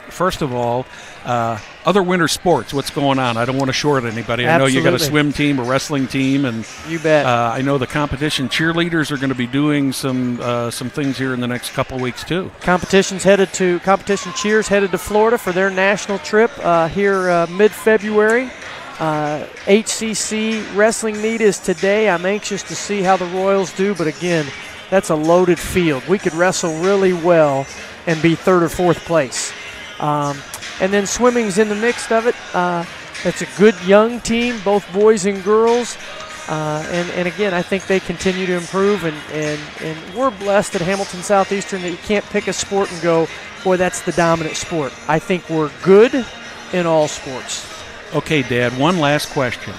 First of all, other winter sports, what's going on? I don't want to short anybody.
Absolutely.
I know you got a swim team, a wrestling team, and
you bet.
I know the competition cheerleaders are going to be doing some things here in the next couple of weeks too.
Competition cheers headed to Florida for their national trip here mid-February. HCC wrestling meet is today. I'm anxious to see how the Royals do, but again, that's a loaded field. We could wrestle really well and be 3rd or 4th place. And then swimming's in the mix of it. It's a good young team, both boys and girls. And again, I think they continue to improve, and we're blessed at Hamilton Southeastern that you can't pick a sport and go, boy, that's the dominant sport. I think we're good in all sports.
Okay, Dad, one last question.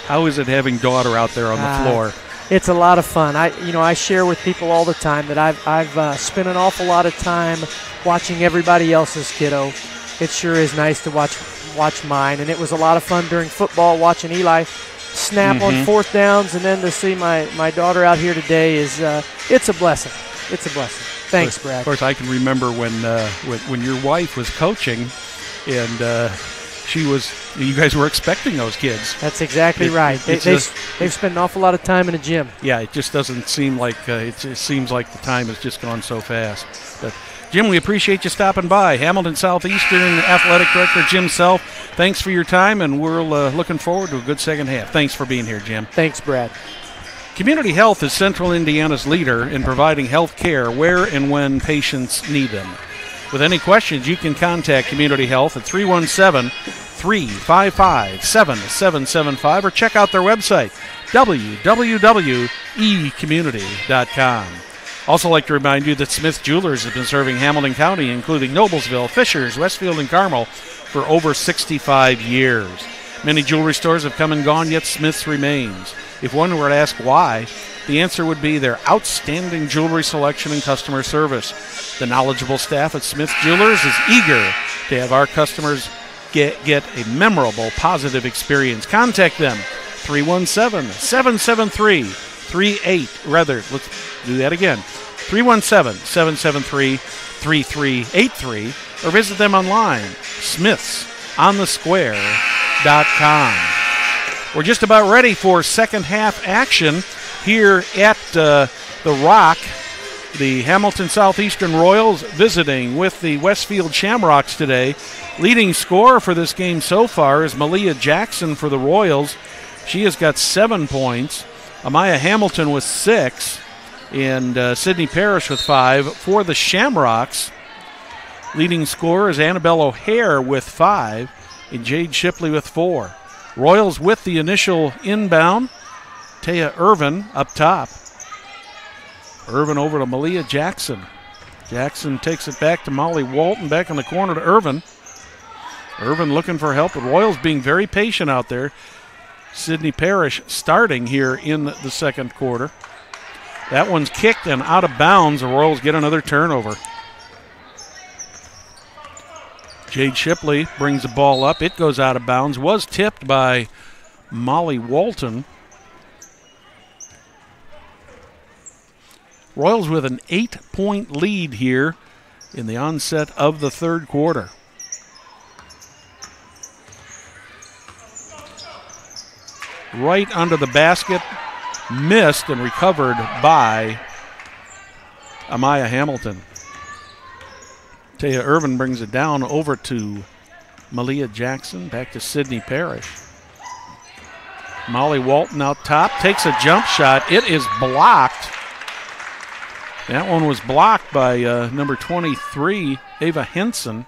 How is it having daughter out there on the floor?
It's a lot of fun. I share with people all the time that I've spent an awful lot of time watching everybody else's kiddo. It sure is nice to watch mine, and it was a lot of fun during football watching Eli snap on fourth downs, and then to see my daughter out here today is it's a blessing. It's a blessing. Thanks, Brad.
Of course, I can remember when your wife was coaching, and you guys were expecting those kids.
That's exactly right. They've spent an awful lot of time in a gym.
Yeah, it just doesn't seem like it seems like the time has just gone so fast. But Jim, we appreciate you stopping by. Hamilton Southeastern Athletic Director Jim Self, thanks for your time, and we're looking forward to a good second half. Thanks for being here, Jim.
Thanks, Brad.
Community Health is Central Indiana's leader in providing health care where and when patients need them. With any questions, you can contact Community Health at 317-355-7775 or check out their website, www.ecommunity.com. Also like to remind you that Smith Jewelers has been serving Hamilton County, including Noblesville, Fishers, Westfield, and Carmel, for over 65 years. Many jewelry stores have come and gone, yet Smith's remains. If one were to ask why, the answer would be their outstanding jewelry selection and customer service. The knowledgeable staff at Smith Jewelers is eager to have our customers get a memorable, positive experience. Contact them, 317-773-3383, or visit them online, smithsonthesquare.com. We're just about ready for second half action here at the Rock. The Hamilton Southeastern Royals visiting with the Westfield Shamrocks today. Leading scorer for this game so far is Malia Jackson for the Royals. She has got 7 points. Amaya Hamilton with 6, and Sydney Parrish with 5 for the Shamrocks. Leading scorer is Annabelle O'Hare with 5, and Jade Shipley with 4. Royals with the initial inbound. Taya Irvin up top. Irvin over to Malia Jackson. Jackson takes it back to Molly Walton, back in the corner to Irvin. Irvin looking for help. The Royals being very patient out there. Sydney Parrish starting here in the second quarter. That one's kicked and out of bounds. The Royals get another turnover. Jade Shipley brings the ball up. It goes out of bounds. Was tipped by Molly Walton. Royals with an 8-point lead here in the onset of the third quarter. Right under the basket, missed and recovered by Amaya Hamilton. Taya Irvin brings it down over to Malia Jackson, back to Sydney Parrish. Molly Walton out top, takes a jump shot. It is blocked. That one was blocked by number 23, Ava Henson.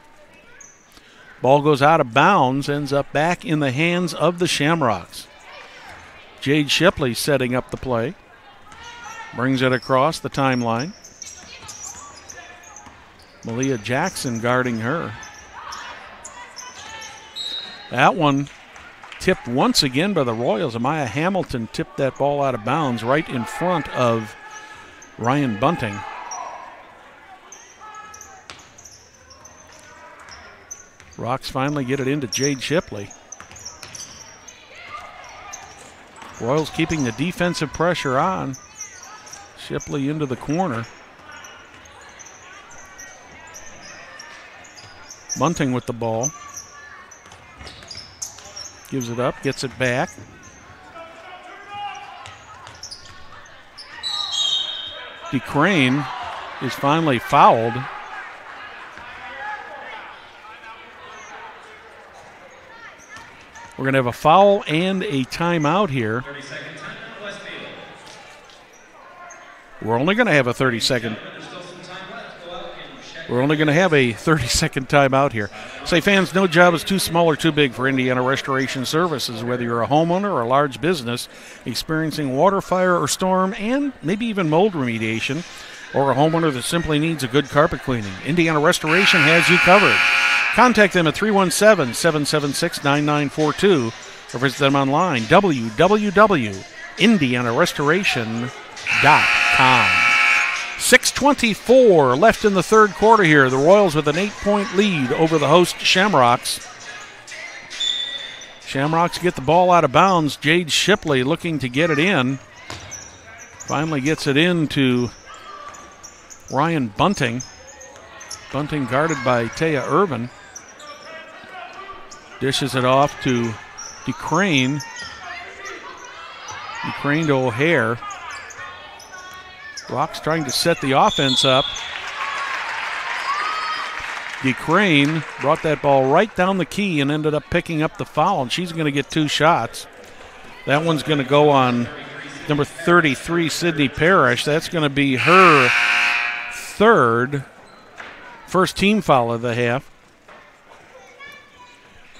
Ball goes out of bounds, ends up back in the hands of the Shamrocks. Jade Shipley setting up the play. Brings it across the timeline. Malia Jackson guarding her. That one tipped once again by the Royals. Amaya Hamilton tipped that ball out of bounds right in front of Ryan Bunting. Rocks finally get it into Jade Shipley. Royals keeping the defensive pressure on. Shipley into the corner. Bunting with the ball. Gives it up, gets it back. DeCrane is finally fouled. We're going to have a foul and a timeout here. We're only going to have a 30-second. We're only going to have a 30-second timeout here. Say, fans, no job is too small or too big for Indiana Restoration Services, whether you're a homeowner or a large business experiencing water, fire, or storm, and maybe even mold remediation, or a homeowner that simply needs a good carpet cleaning. Indiana Restoration has you covered. Contact them at 317-776-9942 or visit them online, www.indianarestoration.com. 6:24 left in the third quarter here. The Royals with an 8-point lead over the host Shamrocks. Shamrocks get the ball out of bounds. Jade Shipley looking to get it in. Finally gets it into Ryan Bunting. Bunting guarded by Taya Irvin. Dishes it off to DeCrane. DeCrane to O'Hare. Rock's trying to set the offense up. DeCrane brought that ball right down the key and ended up picking up the foul, and she's going to get 2 shots. That one's going to go on number 33, Sydney Parrish. That's going to be her first team foul of the half.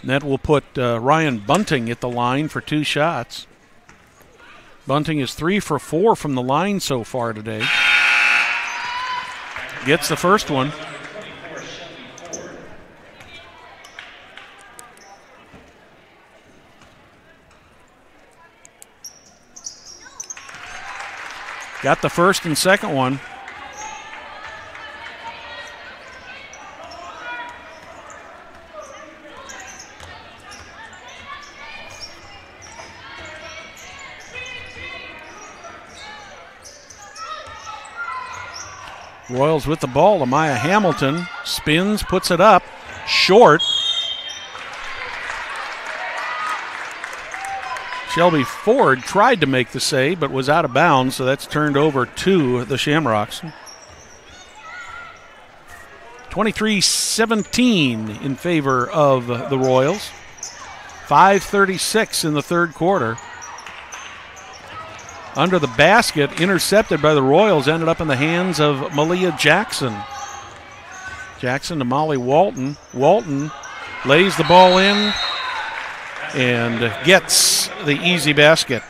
And that will put Ryan Bunting at the line for 2 shots. Bunting is 3 for 4 from the line so far today. Gets the first one. Got the first and second one. Royals with the ball. Amaya Hamilton spins, puts it up, short. Shelby Ford tried to make the save, but was out of bounds, so that's turned over to the Shamrocks. 23-17 in favor of the Royals. 5:36 in the third quarter. Under the basket, intercepted by the Royals, ended up in the hands of Malia Jackson. Jackson to Molly Walton. Walton lays the ball in and gets the easy basket.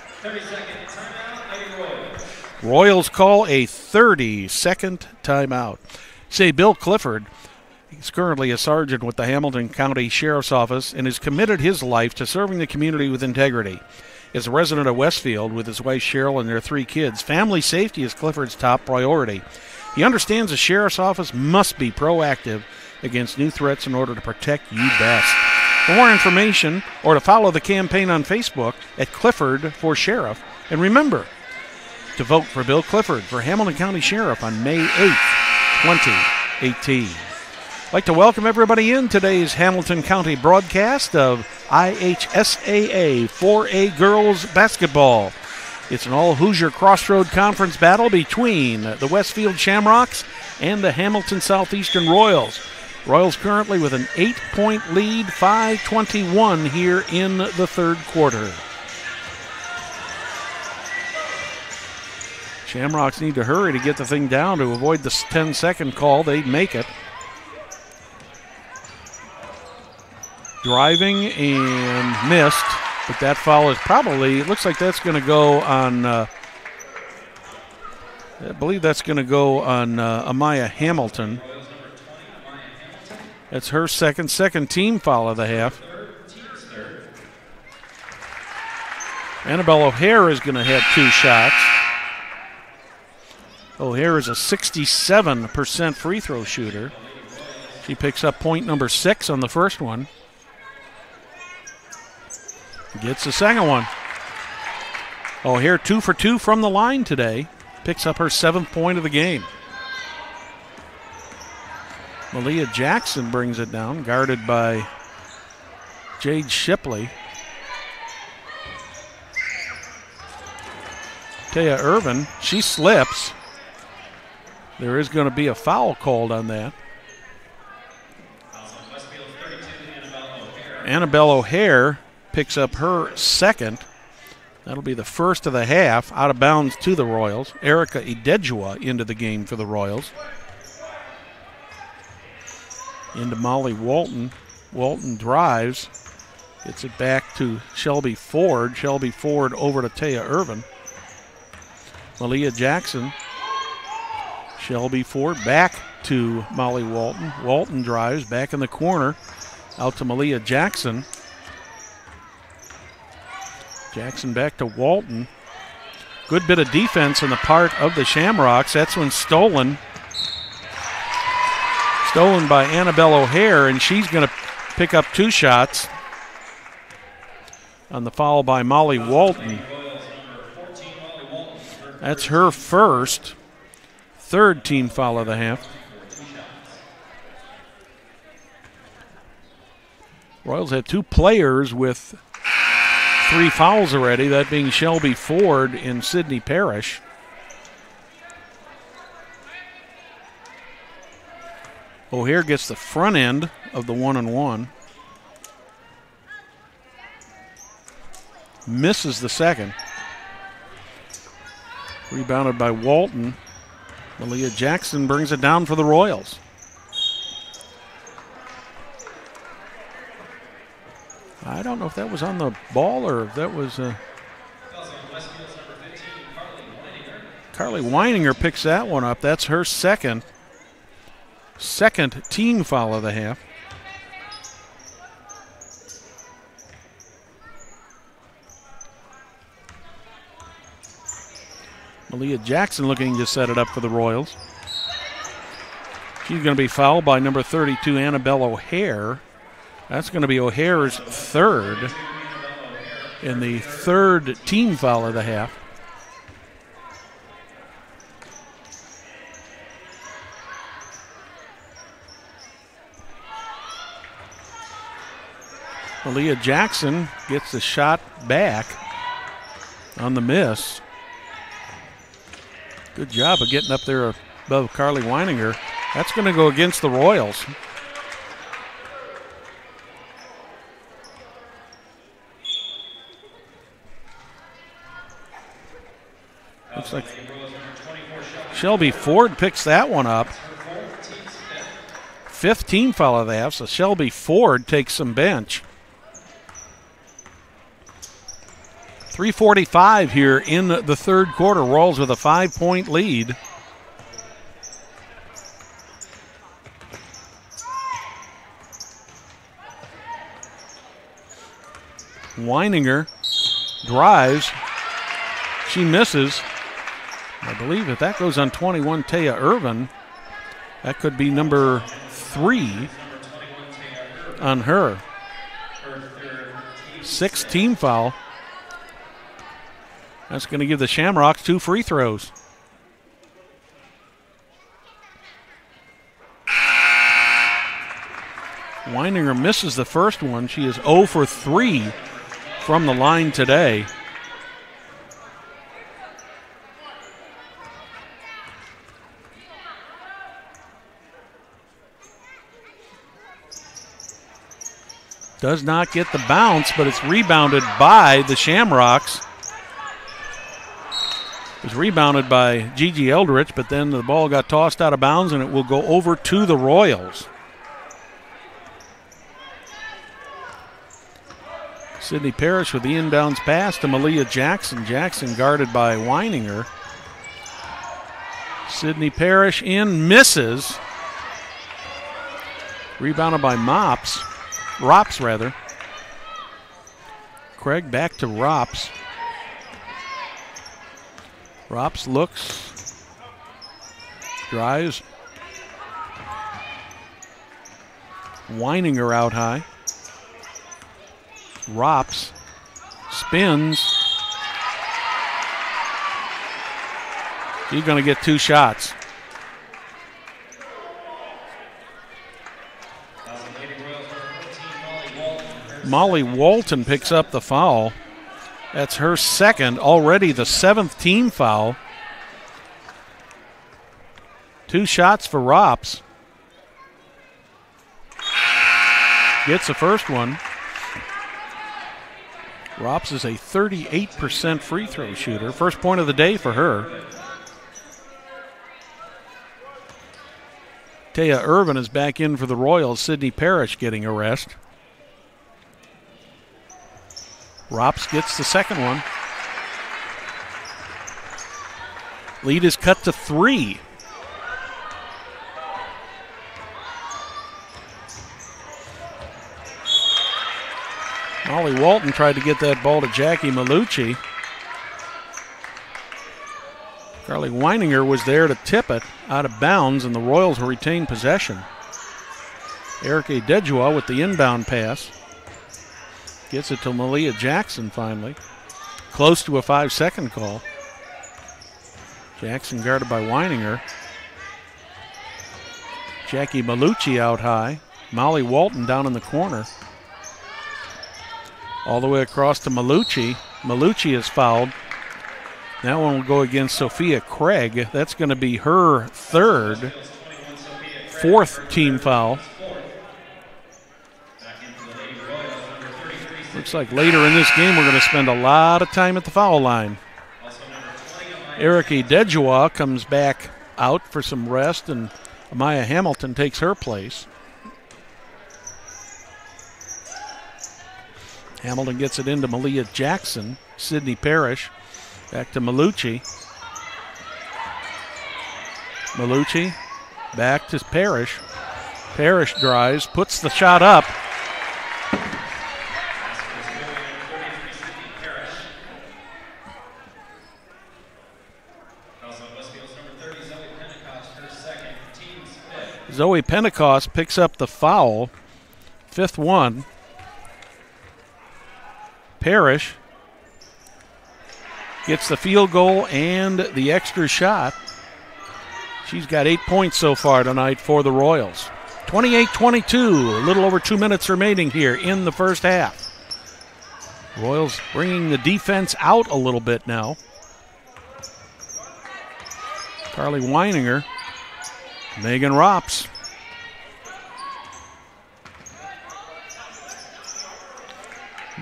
Royals call a 30-second timeout. Say Bill Clifford, he's currently a sergeant with the Hamilton County Sheriff's Office and has committed his life to serving the community with integrity. As a resident of Westfield with his wife Cheryl and their 3 kids, family safety is Clifford's top priority. He understands the Sheriff's Office must be proactive against new threats in order to protect you best. For more information or to follow the campaign on Facebook at Clifford for Sheriff. And remember to vote for Bill Clifford for Hamilton County Sheriff on May 8th, 2018. I'd like to welcome everybody in today's Hamilton County broadcast of IHSAA 4A Girls Basketball. It's an all-Hoosier Crossroad Conference battle between the Westfield Shamrocks and the Hamilton Southeastern Royals. Royals currently with an 8-point lead, 5:21 here in the third quarter. Shamrocks need to hurry to get the thing down to avoid the 10-second call. They'd make it. Driving and missed, but that foul is probably, it looks like that's going to go on, I believe that's going to go on Amaya Hamilton. That's her second team foul of the half. Annabelle O'Hare is going to have 2 shots. O'Hare is a 67% free throw shooter. She picks up point number 6 on the first one. Gets the second one. O'Hare 2 for 2 from the line today. Picks up her 7th point of the game. Malia Jackson brings it down, guarded by Jade Shipley. Taya Irvin, she slips. There is going to be a foul called on that. Annabelle O'Hare picks up her second. That'll be the first of the half. Out of bounds to the Royals. Erica Idejua into the game for the Royals. Into Molly Walton. Walton drives. Gets it back to Shelby Ford. Shelby Ford over to Taya Irvin. Malia Jackson. Shelby Ford back to Molly Walton. Walton drives back in the corner. Out to Malia Jackson. Jackson back to Walton. Good bit of defense on the part of the Shamrocks. That's when stolen. Stolen by Annabelle O'Hare, and she's going to pick up 2 shots. on the foul by Molly Walton. That's her first, third team foul of the half. Royals had 2 players with 3 fouls already, that being Shelby Ford and Sydney Parrish. O'Hare gets the front end of the 1-on-1. Misses the second. Rebounded by Walton. Malia Jackson brings it down for the Royals. I don't know if that was on the ball or if that was Carly Weininger picks that one up. That's her second team foul of the half. Malia Jackson looking to set it up for the Royals. She's going to be fouled by number 32, Annabelle O'Hare. That's going to be O'Hare's third, and the third team foul of the half. Malia Jackson gets the shot back on the miss. Good job of getting up there above Carly Weininger. That's going to go against the Royals. Looks like Shelby Ford picks that one up. 5th team foul of the half, so Shelby Ford takes some bench. 3:45 here in the third quarter. Royals with a 5-point lead. Weininger drives. She misses. I believe if that goes on 21, Taya Irvin, that could be number 3 on her. 6th team foul. That's going to give the Shamrocks 2 free throws. Weininger misses the first one. She is 0 for 3 from the line today. Does not get the bounce, but it's rebounded by the Shamrocks. It was rebounded by Gigi Eldridge, but then the ball got tossed out of bounds and it will go over to the Royals. Sydney Parrish with the inbounds pass to Malia Jackson. Jackson guarded by Weininger. Sydney Parrish in, misses. Rebounded by Rops rather. Craig back to Rops. Rops looks, drives. Weininger out high. Rops spins. She's going to get 2 shots. Molly Walton picks up the foul. That's her second, already the 7th team foul. 2 shots for Rops. Gets the first one. Rops is a 38% free throw shooter. First point of the day for her. Taya Irvin is back in for the Royals. Sydney Parrish getting a rest. Rops gets the second one. Lead is cut to 3. Molly Walton tried to get that ball to Jackie Malucci. Carly Weininger was there to tip it out of bounds, and the Royals will retain possession. Erica Dejua with the inbound pass. Gets it to Malia Jackson finally. Close to a 5-second call. Jackson guarded by Weininger. Jackie Malucci out high. Molly Walton down in the corner. All the way across to Malucci. Malucci is fouled. That one will go against Sophia Craig. That's going to be her fourth team foul. Looks like later in this game we're going to spend a lot of time at the foul line. Erica Dejua comes back out for some rest, and Amaya Hamilton takes her place. Hamilton gets it into Malia Jackson. Sydney Parrish back to Malucci. Malucci back to Parrish. Parrish drives, puts the shot up. Zoe Pentecost picks up the foul, 5th one. Parrish gets the field goal and the extra shot. She's got 8 points so far tonight for the Royals. 28-22, a little over 2 minutes remaining here in the first half. Royals bringing the defense out a little bit now. Carly Weininger. Megan Rops.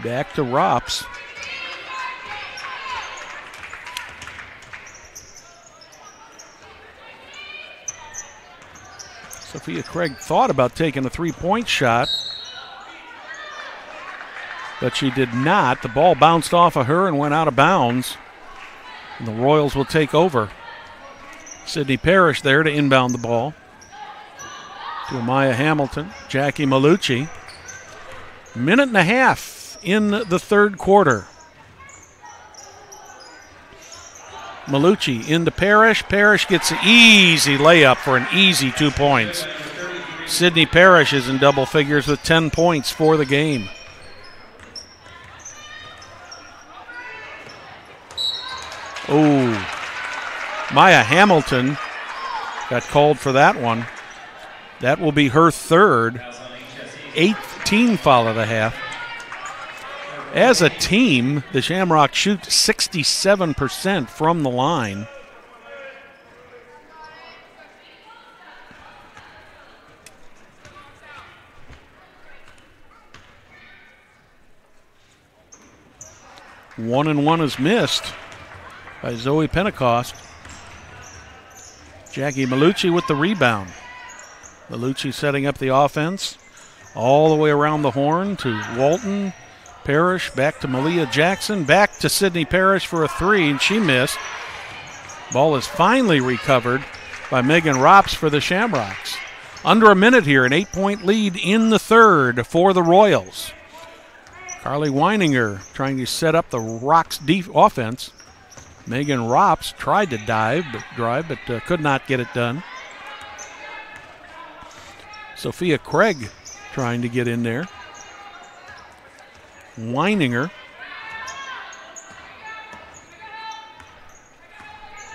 Back to Rops. Sophia Craig thought about taking a three-point shot, but she did not. The ball bounced off of her and went out of bounds. And the Royals will take over. Sydney Parrish there to inbound the ball. To Amaya Hamilton, Jackie Malucci. Minute and a half in the third quarter. Malucci into Parrish. Parrish gets an easy layup for an easy 2 points. Sydney Parrish is in double figures with 10 points for the game. Oh. Maya Hamilton got called for that one. That will be her third, 8th team foul of the half. As a team, the Shamrocks shoot 67% from the line. One and one is missed by Zoe Pentecost. Jackie Malucci with the rebound. Malucci setting up the offense all the way around the horn to Walton. Parrish back to Malia Jackson. Back to Sydney Parrish for a three, and she missed. Ball is finally recovered by Megan Rops for the Shamrocks. Under a minute here, an 8-point lead in the third for the Royals. Carly Weininger trying to set up the Rocks' offense. Megan Rops tried to drive, but could not get it done. Sophia Craig trying to get in there. Weininger.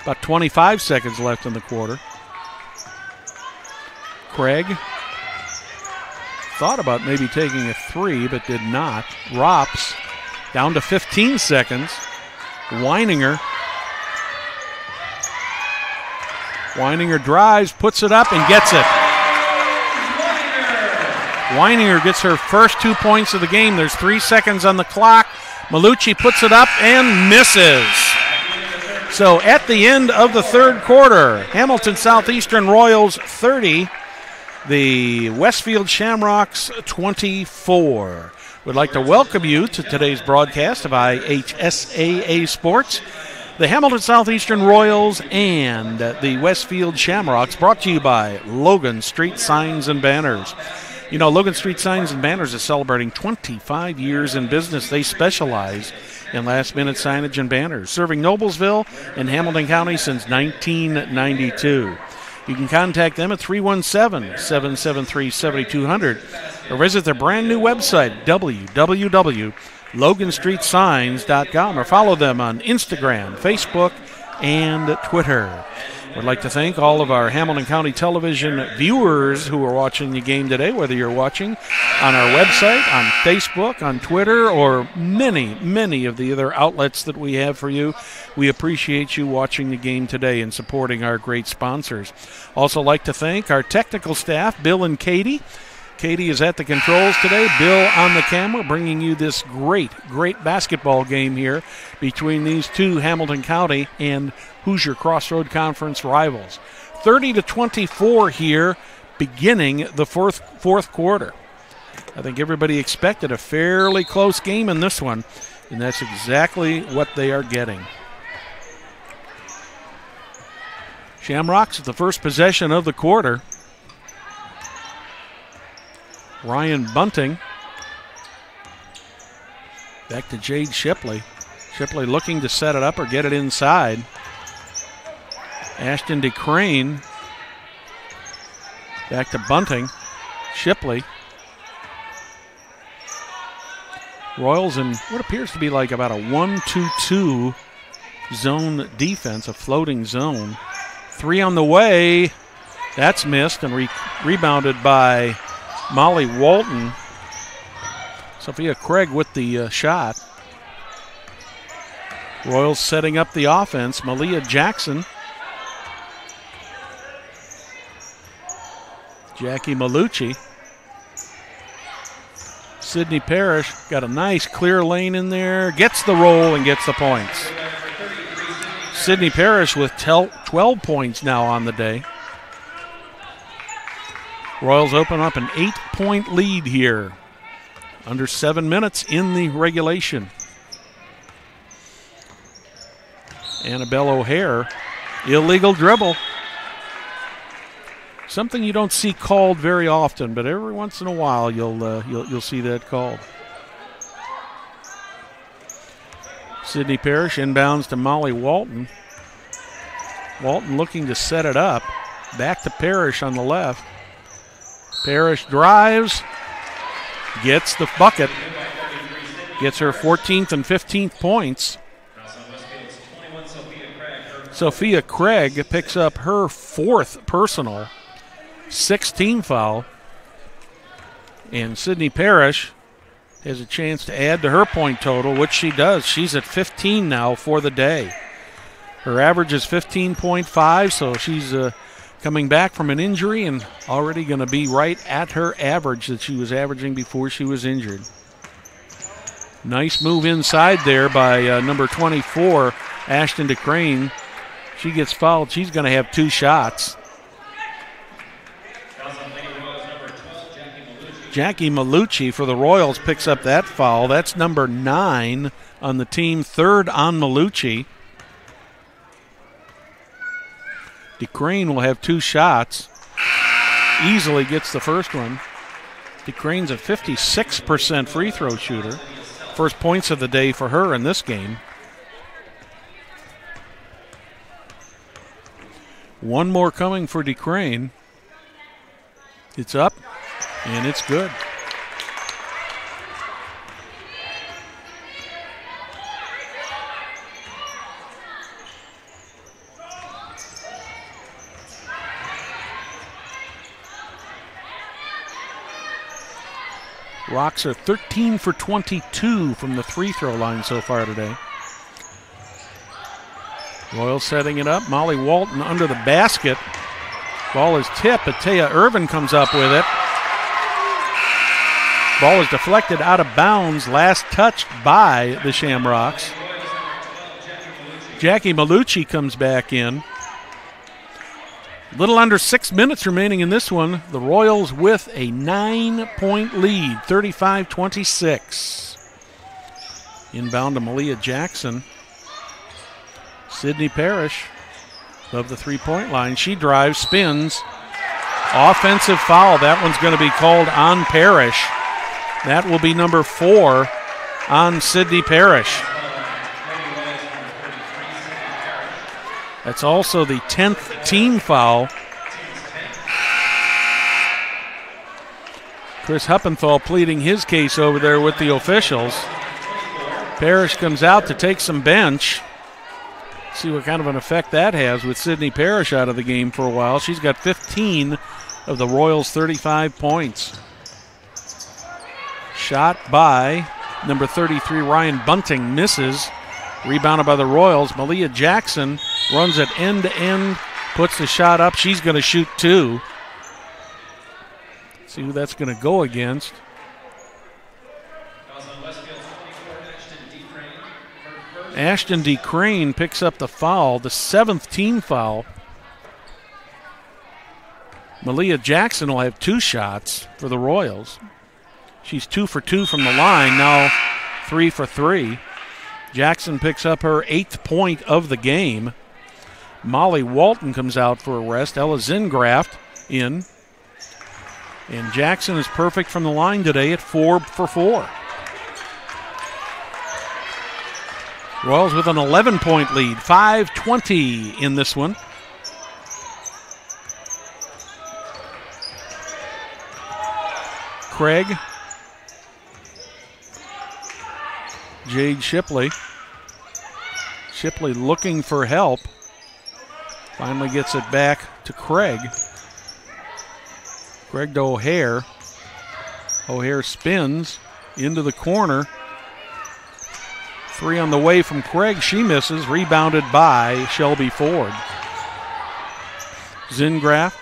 About 25 seconds left in the quarter. Craig thought about maybe taking a three, but did not. Rops down to 15 seconds. Weininger drives, puts it up, and gets it. Weininger gets her first 2 points of the game. There's 3 seconds on the clock. Malucci puts it up and misses. So at the end of the third quarter, Hamilton Southeastern Royals 30, the Westfield Shamrocks 24. We'd like to welcome you to today's broadcast of IHSAA Sports. The Hamilton Southeastern Royals and the Westfield Shamrocks, brought to you by Logan Street Signs and Banners. You know, Logan Street Signs and Banners is celebrating 25 years in business. They specialize in last-minute signage and banners, serving Noblesville and Hamilton County since 1992. You can contact them at 317-773-7200 or visit their brand new website, www.loganstreetsigns.com, or follow them on Instagram, Facebook, and Twitter. We'd like to thank all of our Hamilton County Television viewers who are watching the game today, whether you're watching on our website, on Facebook, on Twitter, or many of the other outlets that we have for you. We appreciate you watching the game today and supporting our great sponsors. Also like to thank our technical staff, Bill and Katie. Katie is at the controls today. Bill on the camera, bringing you this great basketball game here between these two Hamilton County and Hoosier Crossroad Conference rivals. 30-24 here, beginning the fourth quarter. I think everybody expected a fairly close game in this one, and that's exactly what they are getting. Shamrocks at the first possession of the quarter. Ryan Bunting. Back to Jade Shipley. Shipley looking to set it up or get it inside. Ashton DeCrane. Back to Bunting. Shipley. Royals in what appears to be like about a 1-2-2 zone defense, a floating zone. 3 on the way. That's missed and rebounded by Molly Walton. Sophia Craig with the shot. Royals setting up the offense. Malia Jackson. Jackie Malucci. Sydney Parrish got a nice clear lane in there. Gets the roll and gets the points. Sydney Parrish with 12 points now on the day. Royals open up an 8-point lead here. Under 7 minutes in the regulation. Annabelle O'Hare, illegal dribble. Something you don't see called very often, but every once in a while you'll see that called. Sydney Parrish inbounds to Molly Walton. Walton looking to set it up. Back to Parrish on the left. Parrish drives, gets the bucket, gets her 14th and 15th points. Sophia Craig picks up her 4th personal, 16 foul. And Sydney Parrish has a chance to add to her point total, which she does. She's at 15 now for the day. Her average is 15.5, so she's coming back from an injury and already going to be right at her average that she was averaging before she was injured. Nice move inside there by number 24, Ashton DeCrane. She gets fouled. She's going to have 2 shots. Jackie Malucci for the Royals picks up that foul. That's number 9 on the team, 3rd on Malucci. DeCrane will have 2 shots. Easily gets the first one. DeCrane's a 56% free throw shooter. First points of the day for her in this game. One more coming for DeCrane. It's up, and it's good. Rocks are 13 for 22 from the free throw line so far today. Royals setting it up. Molly Walton under the basket. Ball is tipped, but Taya Irvin comes up with it. Ball is deflected out of bounds, last touched by the Shamrocks. Jackie Malucci comes back in. Little under 6 minutes remaining in this one. The Royals with a 9-point lead, 35-26. Inbound to Malia Jackson. Sydney Parrish above the three-point line. She drives, spins. Offensive foul. That one's going to be called on Parrish. That will be number 4 on Sydney Parrish. That's also the 10th team foul. Chris Huppenthal pleading his case over there with the officials. Parrish comes out to take some bench. See what kind of an effect that has with Sydney Parrish out of the game for a while. She's got 15 of the Royals' 35 points. Shot by number 33, Ryan Bunting, misses. Rebounded by the Royals. Malia Jackson runs it end to end, puts the shot up. She's going to shoot two. See who that's going to go against. Ashton D. Crane picks up the foul, the 7th team foul. Malia Jackson will have 2 shots for the Royals. She's 2 for 2 from the line, now 3 for 3. Jackson picks up her 8th point of the game. Molly Walton comes out for a rest. Ella Zingraft in. And Jackson is perfect from the line today at 4 for 4. Royals with an 11-point lead, 5:20 in this one. Craig. Jade Shipley. Shipley looking for help. Finally gets it back to Craig. Craig to O'Hare. O'Hare spins into the corner. 3 on the way from Craig. She misses. Rebounded by Shelby Ford. Zingraff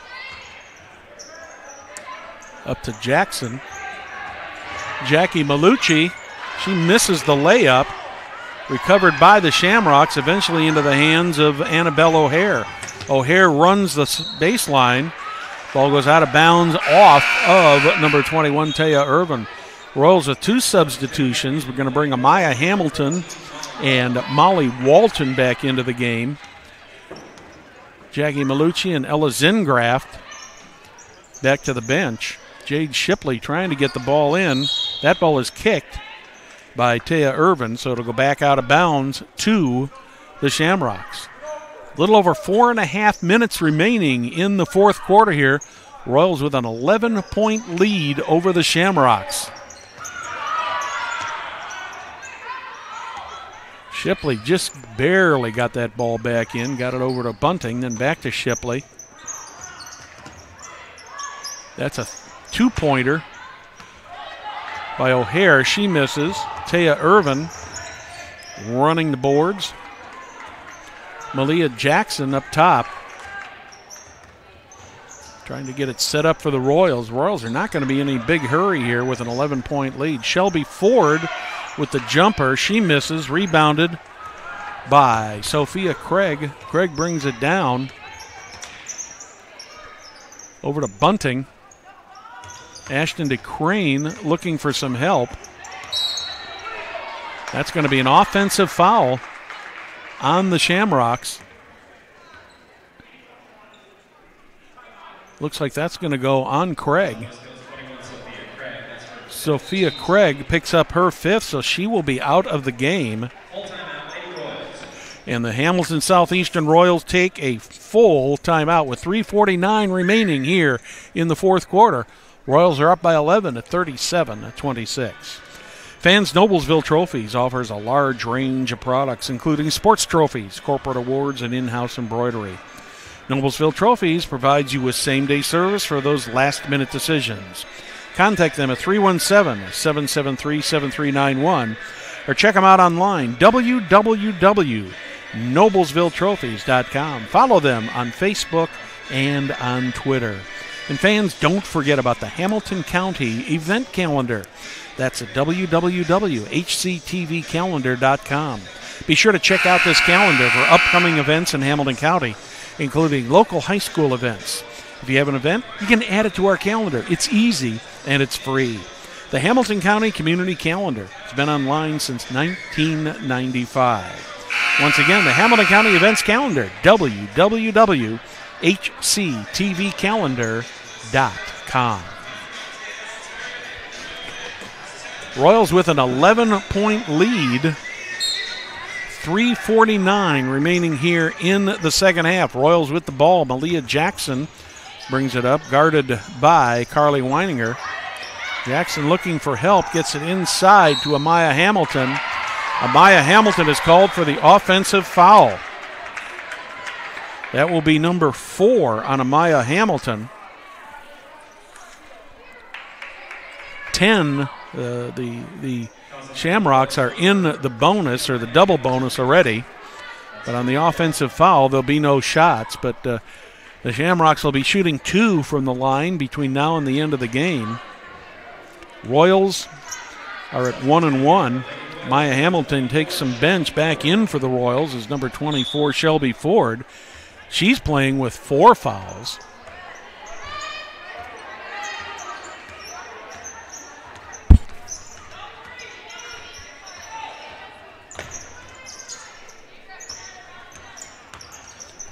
up to Jackson. Jackie Malucci. She misses the layup. Recovered by the Shamrocks, eventually into the hands of Annabelle O'Hare. O'Hare runs the baseline. Ball goes out of bounds off of number 21, Taya Irvin. Royals with 2 substitutions. We're going to bring Amaya Hamilton and Molly Walton back into the game. Jackie Malucci and Ella Zingraft back to the bench. Jade Shipley trying to get the ball in. That ball is kicked by Taya Irvin, so it'll go back out of bounds to the Shamrocks. A little over 4.5 minutes remaining in the 4th quarter here. Royals with an 11-point lead over the Shamrocks. Shipley just barely got that ball back in, got it over to Bunting, then back to Shipley. That's a 2-pointer by O'Hare. She misses. Taya Irvin running the boards. Malia Jackson up top, trying to get it set up for the Royals. Royals are not going to be in any big hurry here with an 11-point lead. Shelby Ford with the jumper. She misses. Rebounded by Sophia Craig. Craig brings it down. Over to Bunting. Ashton to Crane looking for some help. That's going to be an offensive foul on the Shamrocks. Looks like that's going to go on Craig. Sophia Craig picks up her 5th, so she will be out of the game. And the Hamilton Southeastern Royals take a full timeout with 3:49 remaining here in the 4th quarter. Royals are up by 11 at 37-26. Fans Noblesville Trophies offers a large range of products, including sports trophies, corporate awards, and in-house embroidery. Noblesville Trophies provides you with same-day service for those last-minute decisions. Contact them at 317-773-7391 or check them out online, www.noblesvilletrophies.com. Follow them on Facebook and on Twitter. And fans, don't forget about the Hamilton County event calendar. That's at www.hctvcalendar.com. Be sure to check out this calendar for upcoming events in Hamilton County, including local high school events. If you have an event, you can add it to our calendar. It's easy and it's free. The Hamilton County Community Calendar has been online since 1995. Once again, the Hamilton County Events Calendar, www.hctvcalendar.com. Royals with an 11-point lead. 3:49 remaining here in the second half. Royals with the ball. Malia Jackson brings it up, guarded by Carly Weininger. Jackson looking for help, gets it inside to Amaya Hamilton. Amaya Hamilton is called for the offensive foul. That will be number 4 on Amaya Hamilton. 10, the Shamrocks are in the bonus or the double bonus already. But on the offensive foul, there'll be no shots. But the Shamrocks will be shooting 2 from the line between now and the end of the game. Royals are at 1-1. Maya Hamilton takes some bench back in for the Royals as number 24, Shelby Ford. She's playing with 4 fouls.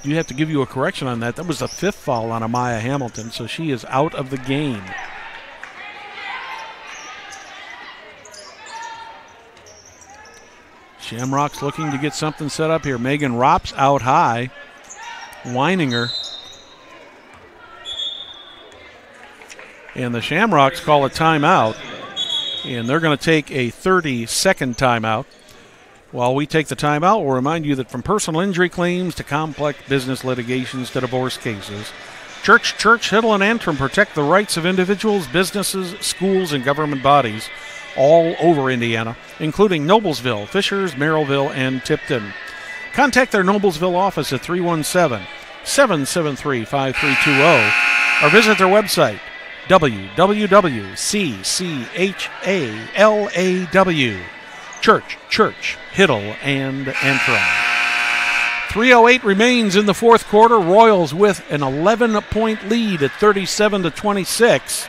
You have to give you a correction on that. That was the 5th foul on Amaya Hamilton, so she is out of the game. Shamrocks looking to get something set up here. Megan Rops out high. Weininger. And the Shamrocks call a timeout. And they're going to take a 30-second timeout. While we take the timeout, we'll remind you that from personal injury claims to complex business litigations to divorce cases, Church, Hiddle, and Antrim protect the rights of individuals, businesses, schools, and government bodies all over Indiana, including Noblesville, Fishers, Merrillville, and Tipton. Contact their Noblesville office at 317-773-5320 or visit their website, www.cchaalaw. Church, Hiddle, and Antrim. 3:08 remains in the fourth quarter. Royals with an 11-point lead at 37-26.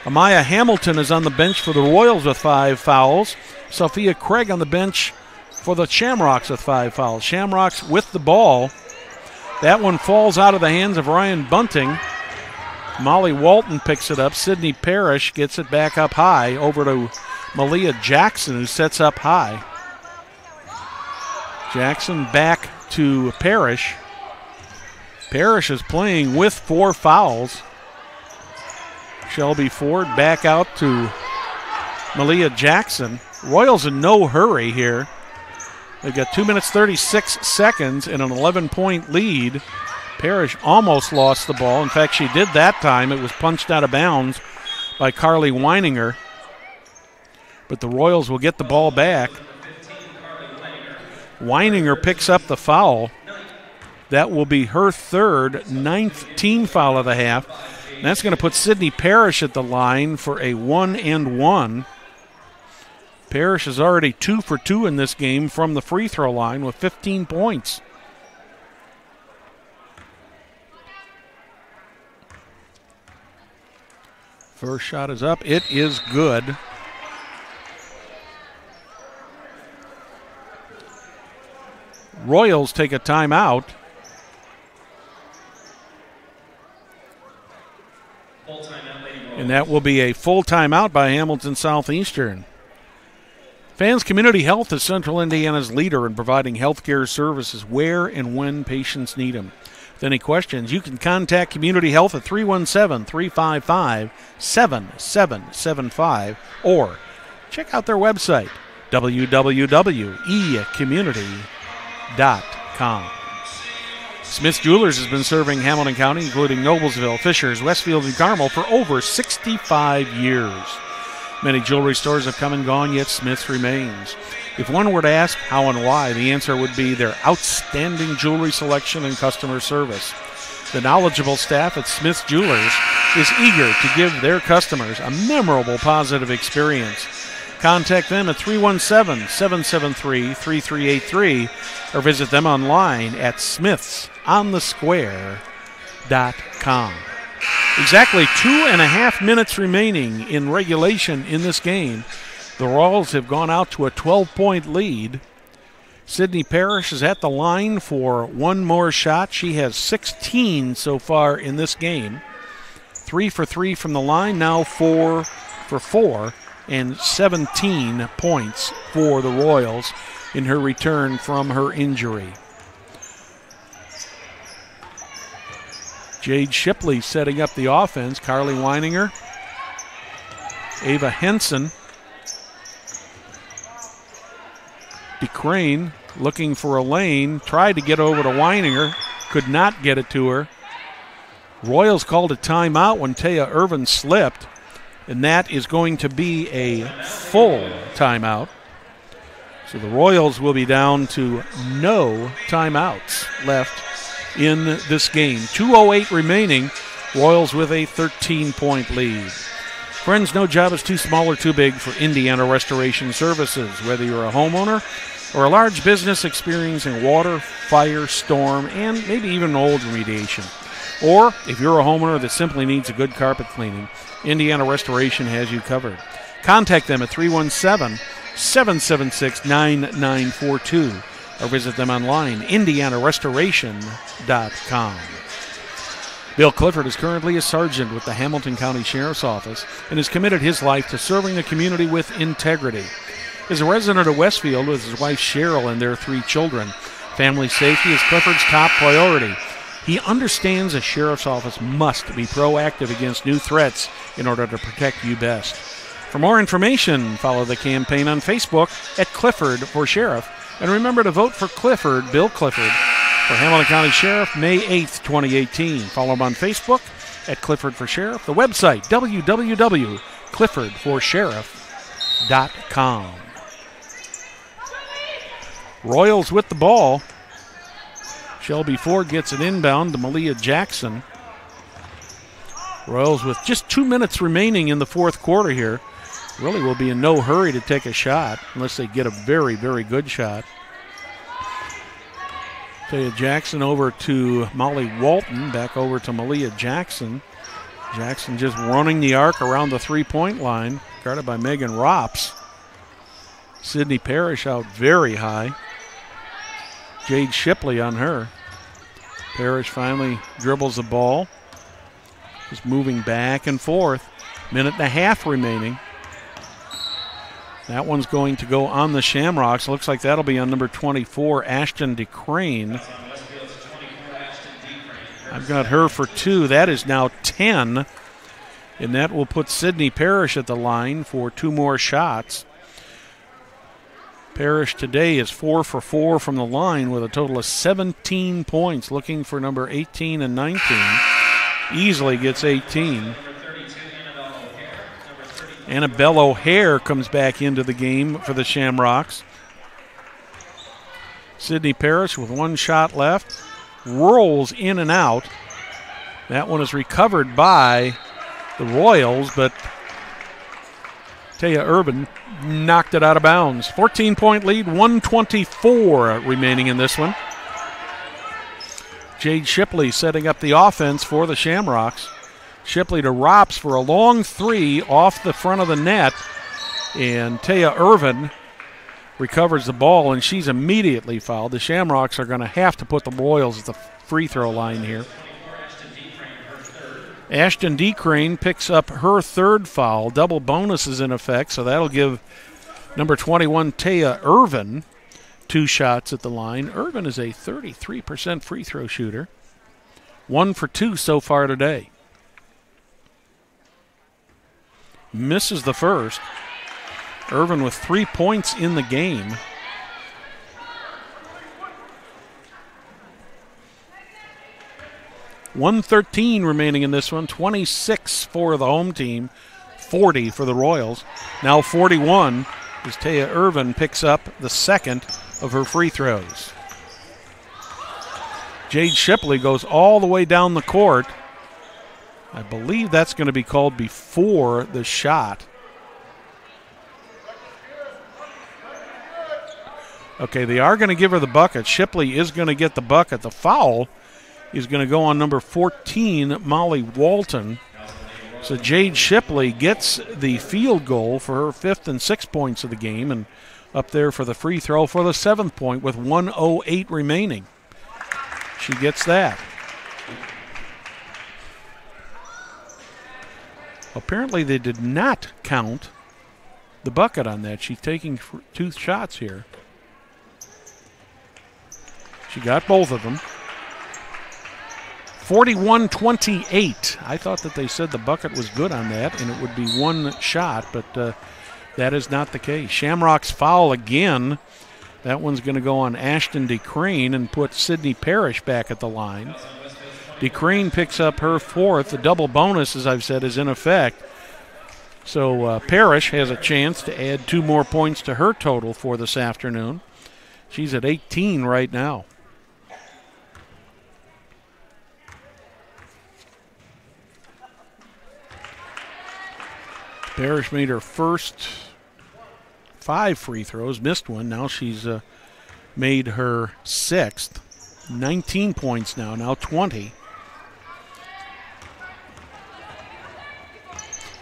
Amaya Hamilton is on the bench for the Royals with 5 fouls. Sophia Craig on the bench for the Shamrocks with 5 fouls. Shamrocks with the ball. That one falls out of the hands of Ryan Bunting. Molly Walton picks it up. Sydney Parrish gets it back up high over to Malia Jackson, who sets up high. Jackson back to Parrish. Parrish is playing with 4 fouls. Shelby Ford back out to Malia Jackson. Royals in no hurry here. They've got 2 minutes 36 seconds and an 11-point lead. Parrish almost lost the ball. In fact, she did that time. It was punched out of bounds by Carly Weininger. But the Royals will get the ball back. Weininger picks up the foul. That will be her 3rd, 9th team foul of the half. And that's going to put Sydney Parrish at the line for a 1-and-1. Parrish is already 2 for 2 in this game from the free throw line with 15 points. First shot is up. It is good. Royals take a timeout. And that will be a full timeout by Hamilton Southeastern. Fans Community Health is Central Indiana's leader in providing health care services where and when patients need them. With any questions, you can contact Community Health at 317-355-7775 or check out their website, www.ecommunity.com. Smith's Jewelers has been serving Hamilton County, including Noblesville, Fishers, Westfield, and Carmel for over 65 years. Many jewelry stores have come and gone, yet Smith's remains. If one were to ask how and why, the answer would be their outstanding jewelry selection and customer service. The knowledgeable staff at Smith's Jewelers is eager to give their customers a memorable, positive experience. Contact them at 317-773-3383 or visit them online at smithsonthesquare.com. Exactly 2.5 minutes remaining in regulation in this game. The Royals have gone out to a 12-point lead. Sydney Parrish is at the line for one more shot. She has 16 so far in this game. 3 for 3 from the line, now 4 for 4, and 17 points for the Royals in her return from her injury. Jade Shipley setting up the offense. Carly Weininger Ava Henson. DeCrane looking for a lane, tried to get over to Weininger, could not get it to her. Royals called a timeout when Taya Irvin slipped, and that is going to be a full timeout. So the Royals will be down to no timeouts left in this game. 2:08 remaining, Royals with a 13-point lead. Friends, no job is too small or too big for Indiana Restoration Services. Whether you're a homeowner or a large business experiencing water, fire, storm, and maybe even mold remediation. Or if you're a homeowner that simply needs a good carpet cleaning, Indiana Restoration has you covered. Contact them at 317-776-9942 or visit them online, indianarestoration.com. Bill Clifford is currently a sergeant with the Hamilton County Sheriff's Office and has committed his life to serving the community with integrity. As a resident of Westfield with his wife Cheryl and their 3 children, family safety is Clifford's top priority. He understands a sheriff's office must be proactive against new threats in order to protect you best. For more information, follow the campaign on Facebook at Clifford for Sheriff. And remember to vote for Clifford, Bill Clifford, for Hamilton County Sheriff, May 8th, 2018. Follow him on Facebook at Clifford for Sheriff. The website, www.cliffordforsheriff.com. Royals with the ball. Shelby Ford gets an inbound to Malia Jackson. Royals with just 2 minutes remaining in the fourth quarter here. Really will be in no hurry to take a shot unless they get a very, very good shot. Taya Jackson over to Molly Walton, back over to Malia Jackson. Jackson just running the arc around the three-point line, guarded by Megan Rops. Sydney Parrish out very high. Jade Shipley on her. Parrish finally dribbles the ball. Just moving back and forth. Minute and a half remaining. That one's going to go on the Shamrocks. Looks like that'll be on number 24, Ashton DeCrane. I've got her for 2. That is now 10. And that will put Sydney Parrish at the line for 2 more shots. Parrish today is 4 for 4 from the line with a total of 17 points, looking for number 18 and 19. Easily gets 18. Annabelle O'Hare comes back into the game for the Shamrocks. Sydney Parrish with 1 shot left. Rolls in and out. That one is recovered by the Royals, but Taya Urban knocked it out of bounds. 14-point lead, 1:24 remaining in this one. Jade Shipley setting up the offense for the Shamrocks. Shipley to Rops for a long 3 off the front of the net. And Taya Irvin recovers the ball, and she's immediately fouled. The Shamrocks are going to have to put the Royals at the free throw line here. Ashton DeCrane picks up her 3rd foul. Double bonus is in effect, so that'll give number 21, Taya Irvin, 2 shots at the line. Irvin is a 33% free throw shooter. 1 for 2 so far today. Misses the first. Irvin with 3 points in the game. .113 remaining in this one. 26 for the home team, 40 for the Royals. Now 41 as Taya Irvin picks up the 2nd of her free throws. Jade Shipley goes all the way down the court. I believe that's going to be called before the shot. Okay, they are going to give her the bucket. Shipley is going to get the bucket. The foul is going to go on number 14, Molly Walton. So Jade Shipley gets the field goal for her 5th and 6th points of the game, and up there for the free throw for the 7th point with 1:08 remaining. She gets that. Apparently they did not count the bucket on that. She's taking 2 shots here. She got both of them. 41-28. I thought that they said the bucket was good on that and it would be one shot, but that is not the case. Shamrocks foul again. That one's going to go on Ashton DeCrane and put Sydney Parrish back at the line. DeCrane picks up her fourth. The double bonus, as I've said, is in effect. So Parrish has a chance to add 2 more points to her total for this afternoon. She's at 18 right now. Parrish made her first 5 free throws, missed one. Now she's made her 6th. 19 points now 20.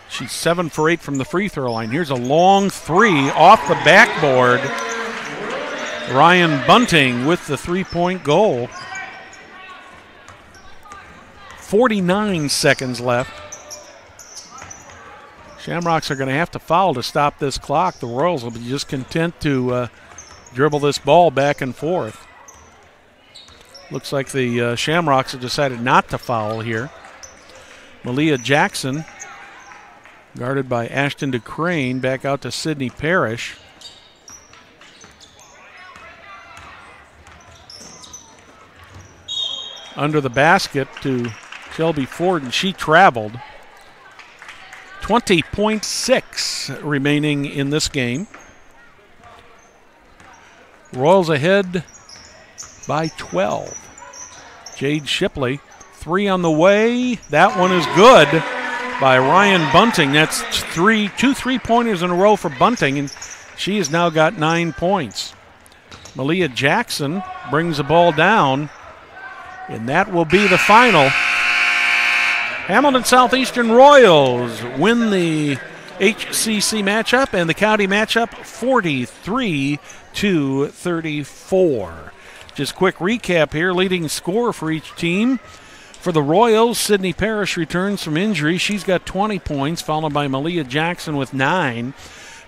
She's 7 for 8 from the free throw line. Here's a long 3 off the backboard. Ryan Bunting with the 3-point goal. 49 seconds left. Shamrocks are going to have to foul to stop this clock. The Royals will be just content to dribble this ball back and forth. Looks like the Shamrocks have decided not to foul here. Malia Jackson, guarded by Ashton DeCrane, back out to Sydney Parrish. Under the basket to Shelby Ford, and she traveled. 20.6 remaining in this game. Royals ahead by 12. Jade Shipley, 3 on the way. That one is good by Ryan Bunting. That's 2 3-pointers in a row for Bunting, and she has now got 9 points. Malia Jackson brings the ball down, and that will be the final. Hamilton Southeastern Royals win the HCC matchup and the county matchup 43-34. Just quick recap here. Leading scorer for each team. For the Royals, Sydney Parrish returns from injury. She's got 20 points, followed by Malia Jackson with 9.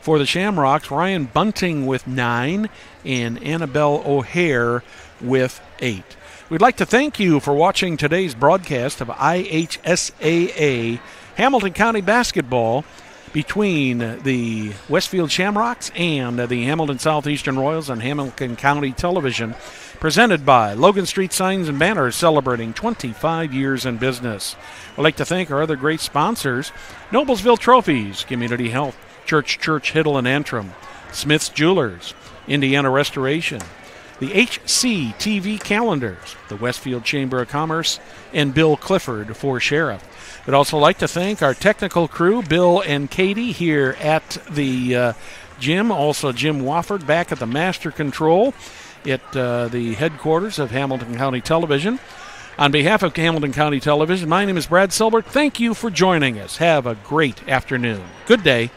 For the Shamrocks, Ryan Bunting with 9 and Annabelle O'Hare with 8. We'd like to thank you for watching today's broadcast of IHSAA Hamilton County Basketball between the Westfield Shamrocks and the Hamilton Southeastern Royals on Hamilton County Television, presented by Logan Street Signs and Banners, celebrating 25 years in business. We'd like to thank our other great sponsors: Noblesville Trophies, Community Health, Church Hiddle and Antrim, Smith's Jewelers, Indiana Restoration, the HC TV Calendars, the Westfield Chamber of Commerce, and Bill Clifford for Sheriff. We'd also like to thank our technical crew, Bill and Katie, here at the gym. Also Jim Wofford back at the master control at the headquarters of Hamilton County Television. On behalf of Hamilton County Television, my name is Brad Silbert. Thank you for joining us. Have a great afternoon. Good day.